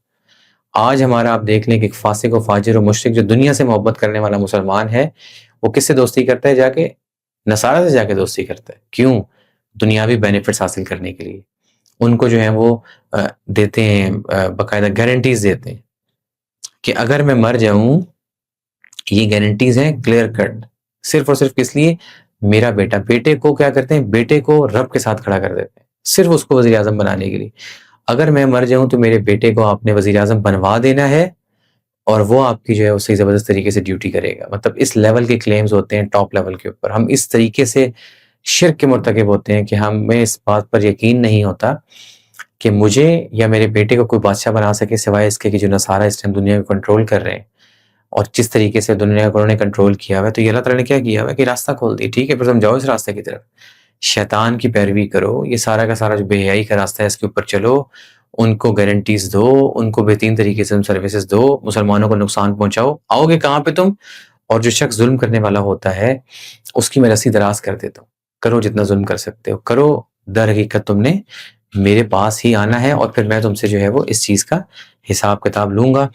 آج ہمارا آپ دیکھ لیں کہ ایک فاسق و فاجر و مشرک جو دنیا سے محبت کرنے والا مسلمان ہے، وہ کس سے دوستی کرتا ہے؟ جا کے نصارہ سے جا کے دوستی کرتا ہے۔ کیوں؟ دنیاوی بینیفٹس حاصل کرنے کے لیے۔ ان کو جو ہے وہ دیتے ہیں، باقاعدہ گارنٹیز دیتے ہیں کہ اگر میں مر جاؤں، یہ گارنٹیز ہیں کلیئر کٹ، صرف اور صرف کس لیے؟ میرا بیٹا، بیٹے کو کیا کرتے ہیں؟ بیٹے کو رب کے ساتھ کھڑا کر دیتے ہیں، صرف اس کو وزیر اعظم بنانے کے لیے۔ اگر میں مر جاؤں تو میرے بیٹے کو آپ نے وزیر اعظم بنوا دینا ہے، اور وہ آپ کی جو ہے اسے زبردست طریقے سے ڈیوٹی کرے گا۔ مطلب اس لیول کے کلیمز ہوتے ہیں، ٹاپ لیول کے اوپر۔ ہم اس طریقے سے شرک کے مرتکب ہوتے ہیں کہ ہمیں اس بات پر یقین نہیں ہوتا کہ مجھے یا میرے بیٹے کو کوئی بادشاہ بنا سکے سوائے اس کے کہ جو نصارہ اس ٹائم دنیا کو کنٹرول کر رہے ہیں، اور جس طریقے سے دنیا کو انہوں نے کنٹرول کیا ہوا ہے۔ تو یہ اللہ تعالیٰ نے کیا کیا ہوا ہے کہ راستہ کھول دی، ٹھیک ہے، پھر تم جاؤ اس راستے کی طرف، شیطان کی پیروی کرو، یہ سارا کا سارا جو بے حیائی کا راستہ ہے اس کے اوپر چلو، ان کو گارنٹیز دو، ان کو بہترین طریقے سے سروسز دو، مسلمانوں کو نقصان پہنچاؤ۔ آؤ گے کہاں پہ تم؟ اور جو شخص ظلم کرنے والا ہوتا ہے اس کی میں رسی دراز کر دیتا ہوں، کرو جتنا ظلم کر سکتے ہو کرو، در حقیقت تم نے میرے پاس ہی آنا ہے، اور پھر میں تم سے جو ہے وہ اس چیز کا حساب کتاب لوں گا۔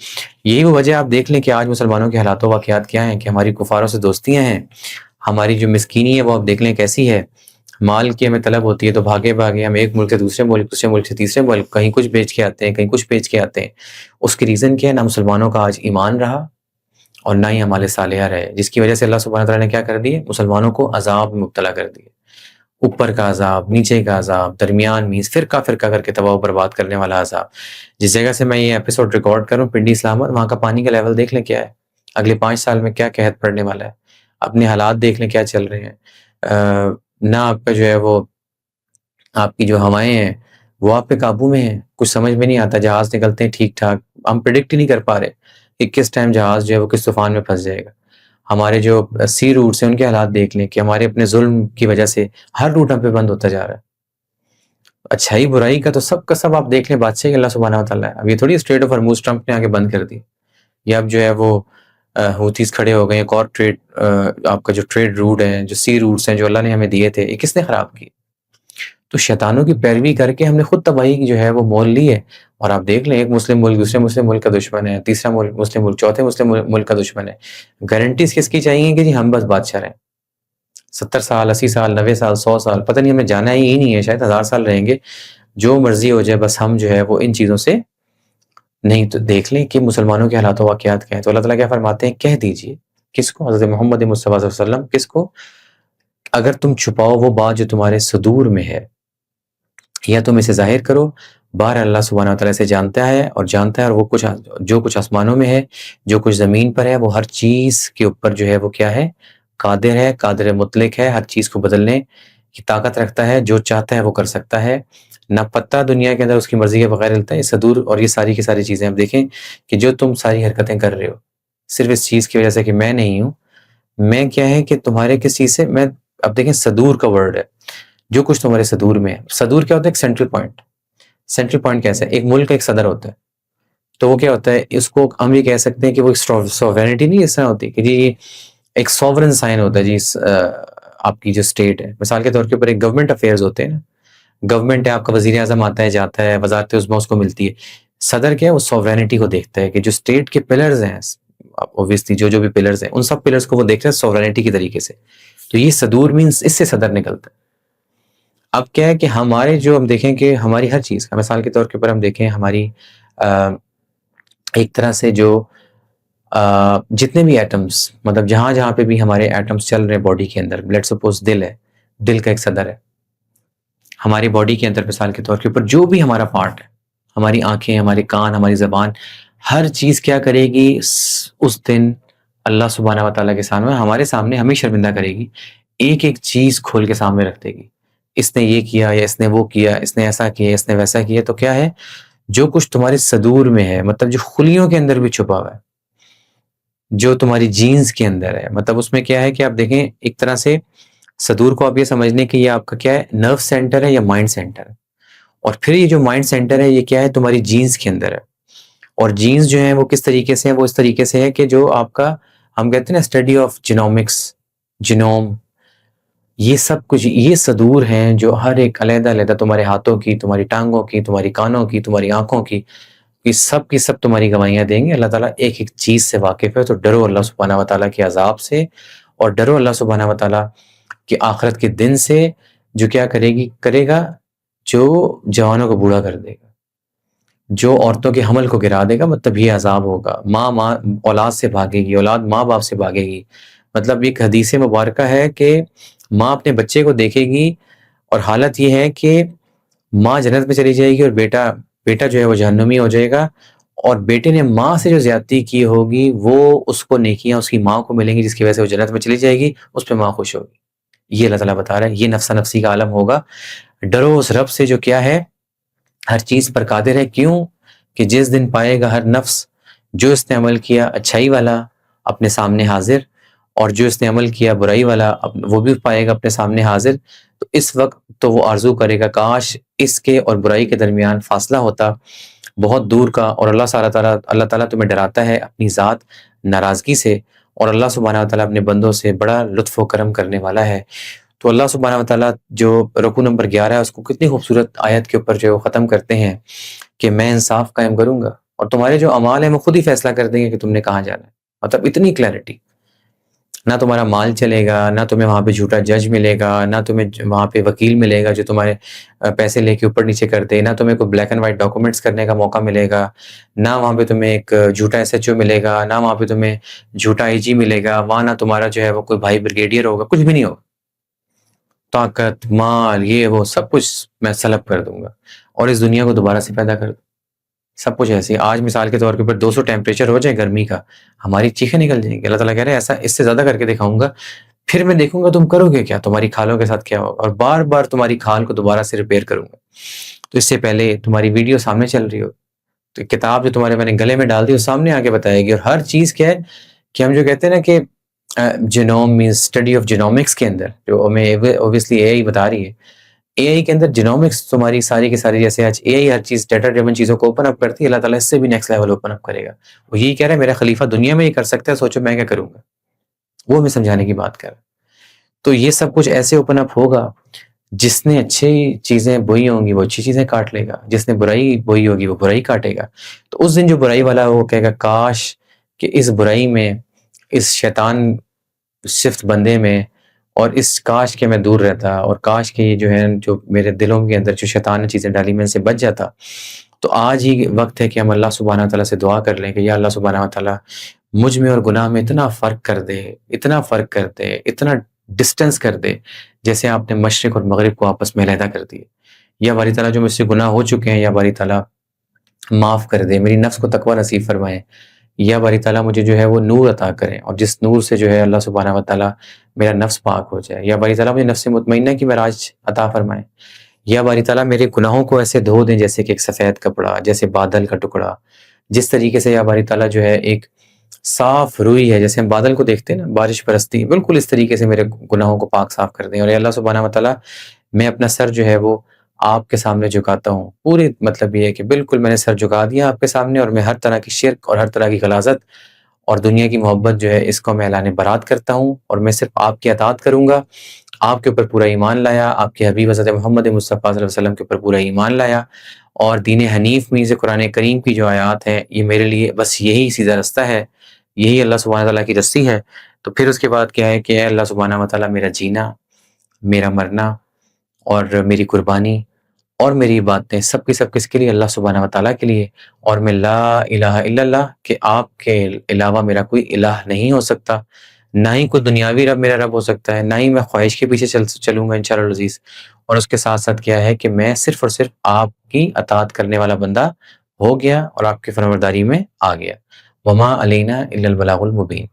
یہی وہ وجہ آپ دیکھ لیں کہ آج مسلمانوں کے حالات و واقعات کیا ہیں، کہ ہماری کفاروں سے دوستیاں ہیں، ہماری جو مسکینی ہے وہ آپ دیکھ لیں کیسی ہے، مال کی ہمیں طلب ہوتی ہے تو بھاگے بھاگے ہم ایک ملک سے دوسرے ملک، دوسرے ملک سے تیسرے ملک، کہیں کچھ بیچ کے آتے ہیں، کہیں کچھ بیچ کے آتے ہیں۔ اس کی ریزن کیا ہے؟ نہ مسلمانوں کا آج ایمان رہا اور نہ ہی ہمارے صالحہ رہے، جس کی وجہ سے اللہ سبحانہ تعالیٰ نے کیا کر دی ہے؟ مسلمانوں کو عذاب میں مبتلا کر دیا، اوپر کا عذاب، نیچے کا عذاب، درمیان میں فرقہ فرقہ کر کے تباہ و برباد کرنے والا عذاب۔ جس جگہ سے میں یہ ایپیسوڈ ریکارڈ کروں، پنڈی اسلام آباد، وہاں کا پانی کا لیول دیکھ لیں کیا ہے، اگلے 5 سال میں کیا قحط پڑنے والا ہے، اپنے حالات دیکھ لیں کیا چل رہے ہیں۔ نہ آپ کا جو ہے وہ آپ کی جو ہوائیں ہیں وہ آپ پہ قابو میں ہیں، کچھ سمجھ میں نہیں آتا، جہاز نکلتے ہیں ٹھیک ٹھاک، ہم پریڈکٹ ہی نہیں کر پا رہے کہ کس ٹائم جہاز جو ہے وہ کس طوفان میں پھنس جائے گا۔ ہمارے جو سی روٹس ہیں ان کے حالات دیکھ لیں کہ ہمارے اپنے ظلم کی وجہ سے ہر روٹ ہم پہ بند ہوتا جا رہا ہے۔ اچھائی برائی کا تو سب کا سب آپ دیکھ لیں بادشاہ اللہ سبحانہ و تعالیٰ ہے۔ اب یہ تھوڑی اسٹریٹ آف ہرموز ٹرمپ نے آگے بند کر دی، یا اب جو ہے وہ ہوتیز کھڑے ہو گئے، ایک اور ٹریڈ آپ کا جو ٹریڈ روٹ ہے، جو سی روٹس ہیں جو اللہ نے ہمیں دیے تھے، یہ کس نے خراب کی؟ تو شیطانوں کی پیروی کر کے ہم نے خود تباہی کی جو ہے وہ مول لی ہے۔ اور آپ دیکھ لیں ایک مسلم ملک دوسرے مسلم ملک کا دشمن ہے، تیسرا مسلم ملک چوتھے مسلم ملک کا دشمن ہے۔ گارنٹیز کس کی چاہیے کہ جی ہم بس بادشاہ رہیں، 70 سال 80 سال 90 سال 100 سال، پتہ نہیں ہمیں جانا ہی نہیں ہے، شاید 1000 سال رہیں گے، جو مرضی ہو جائے، بس ہم جو ہے وہ ان چیزوں سے نہیں۔ تو دیکھ لیں کہ مسلمانوں کے حالات و واقعات کیا ہیں۔ تو اللہ تعالیٰ کیا فرماتے ہیں؟ کہہ دیجئے، کس کو؟ حضرت محمد مصطفیٰ صلی اللہ علیہ وسلم، کس کو؟ اگر تم چھپاؤ وہ بات جو تمہارے صدور میں ہے، یا تم اسے ظاہر کرو، بہر اللہ سبحانہ و تعالیٰ سے جانتا ہے، اور اور وہ کچھ جو کچھ آسمانوں میں ہے، جو کچھ زمین پر ہے، وہ ہر چیز کے اوپر جو ہے وہ کیا ہے؟ قادر ہے، قادر مطلق ہے، ہر چیز کو بدلنے کی طاقت رکھتا ہے، جو چاہتا ہے وہ کر سکتا ہے، نہ پتہ دنیا کے اندر اس کی مرضی کے بغیر ہلتا ہے۔ یہ صدور اور یہ ساری کی ساری چیزیں آپ دیکھیں کہ جو تم ساری حرکتیں کر رہے ہو صرف اس چیز کی وجہ سے کہ میں نہیں ہوں، میں کیا ہے کہ تمہارے کس چیز سے میں، اب دیکھیں صدور کا ورڈ ہے، جو کچھ تمہارے صدور میں ہے۔ صدور کیا ہوتا ہے؟ ایک سینٹرل پوائنٹ۔ سینٹرل پوائنٹ کیسا ہے؟ ایک ملک کا ایک صدر ہوتا ہے، تو وہ کیا ہوتا ہے؟ اس کو ہم یہ کہہ سکتے ہیں کہ وہ ایک سوورنٹی نہیں اس طرح ہوتی کہ جی ایک سوورن سائن ہوتا ہے جی آپ کی جو اسٹیٹ ہے۔ مثال کے طور کے اوپر ایک گورنمنٹ افیئرز ہوتے ہیں نا، گورنمنٹ ہے، آپ کا وزیر اعظم آتا ہے جاتا ہے، وزارت عظمیٰ اس کو ملتی ہے۔ صدر کیا ہے؟ وہ سوورنٹی کو دیکھتا ہے کہ جو اسٹیٹ کے پلرز ہیں، اوبویسلی جو بھی پلرز ہیں، ان سب پلرز کو وہ دیکھتا ہے سوورنٹی کی طریقے سے۔ تو یہ صدور مینس اس سے صدر نکلتا ہے۔ اب کیا ہے کہ ہمارے جو ہم دیکھیں کہ ہماری ہر چیز کا، مثال کے طور کے اوپر ہم دیکھیں ہماری ایک طرح سے جو جتنے بھی ایٹمز، مطلب جہاں جہاں پہ بھی ہمارے ایٹمز چل رہے ہیں باڈی کے اندر، لیٹس سپوز دل ہے، دل کا ایک صدر ہے ہماری باڈی کے اندر، مثال کے طور کے اوپر جو بھی ہمارا پارٹ ہے، ہماری آنکھیں، ہمارے کان، ہماری زبان، ہر چیز کیا کرے گی اس دن اللہ سبحانہ و تعالیٰ کے سامنے، ہمارے سامنے ہمیں شرمندہ کرے گی، ایک ایک چیز کھول کے سامنے رکھ دے گی، اس نے یہ کیا یا اس نے وہ کیا، اس نے ایسا کیا اس نے ویسا کیا۔ تو کیا ہے؟ جو کچھ تمہارے صدور میں ہے، مطلب جو خلیوں کے اندر بھی چھپا ہوا ہے، جو تمہاری جینز کے اندر ہے. مطلب اس میں کیا ہے کہ آپ دیکھیں ایک طرح سے صدور کو آپ یہ سمجھ لیں کہ یہ آپ کا کیا ہے، نرو سینٹر ہے یا مائنڈ سینٹر ہے. اور پھر یہ جو مائنڈ سینٹر ہے یہ کیا ہے، تمہاری جینز کے اندر ہے. اور جینز جو ہیں وہ کس طریقے سے ہیں، وہ اس طریقے سے ہے کہ جو آپ کا، ہم کہتے ہیں نا اسٹڈی آف جینومکس، جینوم، یہ سب کچھ یہ صدور ہیں جو ہر ایک علیحدہ علیحدہ تمہارے ہاتھوں کی، تمہاری ٹانگوں کی، تمہاری کانوں کی، تمہاری آنکھوں کی سب تمہاری گواہیاں دیں گے. اللہ تعالیٰ ایک ایک چیز سے واقف ہے. تو ڈرو اللہ سبحانہ و تعالیٰ کے عذاب سے، اور ڈرو اللہ سبحانہ و تعالیٰ کہ آخرت کے دن سے، جو کیا کرے گا، جو جوانوں کو بوڑھا کر دے گا، جو عورتوں کے حمل کو گرا دے گا. مطلب یہ عذاب ہوگا. ماں اولاد سے بھاگے گی، اولاد ماں باپ سے بھاگے گی. مطلب ایک حدیث مبارکہ ہے کہ ماں اپنے بچے کو دیکھے گی اور حالت یہ ہے کہ ماں جنت میں چلی جائے گی اور بیٹا جو ہے وہ جہنمی ہو جائے گا. اور بیٹے نے ماں سے جو زیادتی کی ہوگی وہ اس کو نیکیاں اس کی ماں کو ملیں گی، جس کی وجہ سے وہ جنت میں چلی جائے گی، اس پہ ماں خوش ہوگی. یہ اللہ تعالیٰ بتا رہا ہے. یہ نفسا نفسی کا عالم ہوگا. ڈرو اس رب سے جو کیا ہے، ہر چیز پر قادر ہے. کیوں کہ جس دن پائے گا ہر نفس جو اس نے عمل کیا اچھائی والا اپنے سامنے حاضر، اور جو اس نے عمل کیا برائی والا وہ بھی پائے گا اپنے سامنے حاضر. تو اس وقت تو وہ آرزو کرے گا کاش اس کے اور برائی کے درمیان فاصلہ ہوتا بہت دور کا. اور اللہ تعالیٰ تمہیں ڈراتا ہے اپنی ذات ناراضگی سے، اور اللہ سبحانہ و تعالیٰ اپنے بندوں سے بڑا لطف و کرم کرنے والا ہے. تو اللہ سبحانہ و تعالیٰ جو رکوع نمبر 11 ہے اس کو کتنی خوبصورت آیت کے اوپر جو ختم کرتے ہیں کہ میں انصاف قائم کروں گا اور تمہارے جو اعمال ہیں وہ خود ہی فیصلہ کر دیں گے کہ تم نے کہاں جانا ہے. مطلب اتنی کلیئرٹی. نہ تمہارا مال چلے گا، نہ تمہیں وہاں پہ جھوٹا جج ملے گا، نہ تمہیں وہاں پہ وکیل ملے گا جو تمہارے پیسے لے کے اوپر نیچے کر دے، نہ تمہیں کوئی بلیک اینڈ وائٹ ڈاکومنٹس کرنے کا موقع ملے گا، نہ وہاں پہ تمہیں ایک جھوٹا ایس ایچ او ملے گا، نہ وہاں پہ تمہیں جھوٹا آئی جی ملے گا، وہاں نہ تمہارا جو ہے وہ کوئی بھائی بریگیڈیئر ہوگا. کچھ بھی نہیں ہوگا. طاقت، مال، یہ وہ سب کچھ میں سلب کر دوں گا اور اس دنیا کو دوبارہ سے پیدا کر دوں. سب کچھ ایسے. آج مثال کے طور کے اوپر 200 ٹیمپریچر ہو جائے گرمی کا، ہماری چیخیں نکل جائیں گی. اللہ تعالیٰ کہہ رہے ہیں ایسا اس سے زیادہ کر کے دکھاؤں گا، پھر میں دیکھوں گا تم کرو گے کیا، تمہاری کھالوں کے ساتھ کیا ہوگا، اور بار بار تمہاری کھال کو دوبارہ سے ریپیئر کروں گا. تو اس سے پہلے تمہاری ویڈیو سامنے چل رہی ہو، تو کتاب جو تمہارے میں نے گلے میں ڈال دی وہ سامنے آ کے بتائے گی. اور ہر چیز کیا ہے کہ ہم جو کہتے ہیں نا کہ genome means study of genomics کے اندر جو ہمیں اوبیسلی اے آئی بتا رہی ہے، اے آئی کے اندر جینومکس تمہاری ساری کی ساری، جیسے آج اے آئی ہر چیز ڈیٹا ڈریون چیزوں کو اوپن اپ کرتی ہے، اللہ تعالیٰ اس سے بھی نیکسٹ لیول اوپن اپ کرے گا. وہ یہی کہہ رہا ہے میرا خلیفہ دنیا میں یہ کر سکتا ہے، سوچو میں کیا کروں گا. وہ ہمیں سمجھانے کی بات کر رہا ہے. تو یہ سب کچھ ایسے اوپن اپ ہوگا، جس نے اچھی چیزیں بوئی ہوں گی وہ اچھی چیزیں کاٹ لے گا، جس نے برائی بوئی ہوگی وہ برائی کاٹے گا. تو اس دن جو برائی والا وہ کہے گا کاش کہ اس برائی میں، اس شیطان صفت بندے میں، اور اس کاش کے میں دور رہتا، اور کاش کے یہ جو ہے جو میرے دلوں کے اندر جو شیطان نے چیزیں ڈالی میں ان سے بچ جاتا. تو آج ہی وقت ہے کہ ہم اللہ سبحانہ تعالیٰ سے دعا کر لیں کہ یا اللہ سبحانہ تعالیٰ مجھ میں اور گناہ میں اتنا فرق کر دے، اتنا فرق کر دے، اتنا ڈسٹنس کر دے، جیسے آپ نے مشرق اور مغرب کو آپس میں علیحدہ کر دیے. یا باری تعالیٰ جو مجھ سے گناہ ہو چکے ہیں یا باری تعالیٰ معاف کر دے، میری نفس کو تقوی نصیب فرمائے. یا باری تعالیٰ مجھے جو ہے وہ نور عطا کریں، اور جس نور سے جو ہے اللہ سبحانہ و تعالیٰ میرا نفس پاک ہو جائے. یا باری تعالیٰ مجھے نفس مطمئنہ کی معراج عطا فرمائیں. یا باری تعالیٰ میرے گناہوں کو ایسے دھو دیں جیسے کہ ایک سفید کپڑا، جیسے بادل کا ٹکڑا. جس طریقے سے یا باری تعالیٰ جو ہے ایک صاف روئی ہے، جیسے ہم بادل کو دیکھتے ہیں نا بارش برستی ہے، بالکل اس طریقے سے میرے گناہوں کو پاک صاف کر دیں. اور یا اللہ سبحانہ و تعالیٰ میں اپنا سر جو ہے وہ آپ کے سامنے جھکاتا ہوں. پوری مطلب یہ ہے کہ بالکل میں نے سر جھکا دیا آپ کے سامنے، اور میں ہر طرح کی شرک اور ہر طرح کی غلاظت اور دنیا کی محبت جو ہے اس کو میں اعلان برات کرتا ہوں، اور میں صرف آپ کی اطاعت کروں گا. آپ کے اوپر پورا ایمان لایا، آپ کے حبیب حضرت محمد مصطفیٰ صلی اللہ علیہ وسلم کے اوپر پورا ایمان لایا، اور دین حنیف میں سے قرآن کریم کی جو آیات ہیں یہ میرے لیے بس یہی سیدھا رستہ ہے، یہی اللہ سبحانہ تعالیٰ کی رسی ہے. تو پھر اس کے بعد کیا ہے کہ اے اللہ سبحانہ و تعالیٰ میرا جینا، میرا مرنا، اور میری قربانی اور میری باتیں سب کی سب کس کے لیے؟ اللہ سبحانہ و تعالیٰ کے لیے. اور میں لا الہ الا اللہ کہ آپ کے علاوہ میرا کوئی الہ نہیں ہو سکتا، نہ ہی کوئی دنیاوی رب میرا رب ہو سکتا ہے، نہ ہی میں خواہش کے پیچھے چلوں گا انشاءاللہ العزیز. اور اس کے ساتھ ساتھ کیا ہے کہ میں صرف اور صرف آپ کی اطاعت کرنے والا بندہ ہو گیا اور آپ کی فرمانبرداری میں آ گیا. وما علینا الا البلاغ المبین.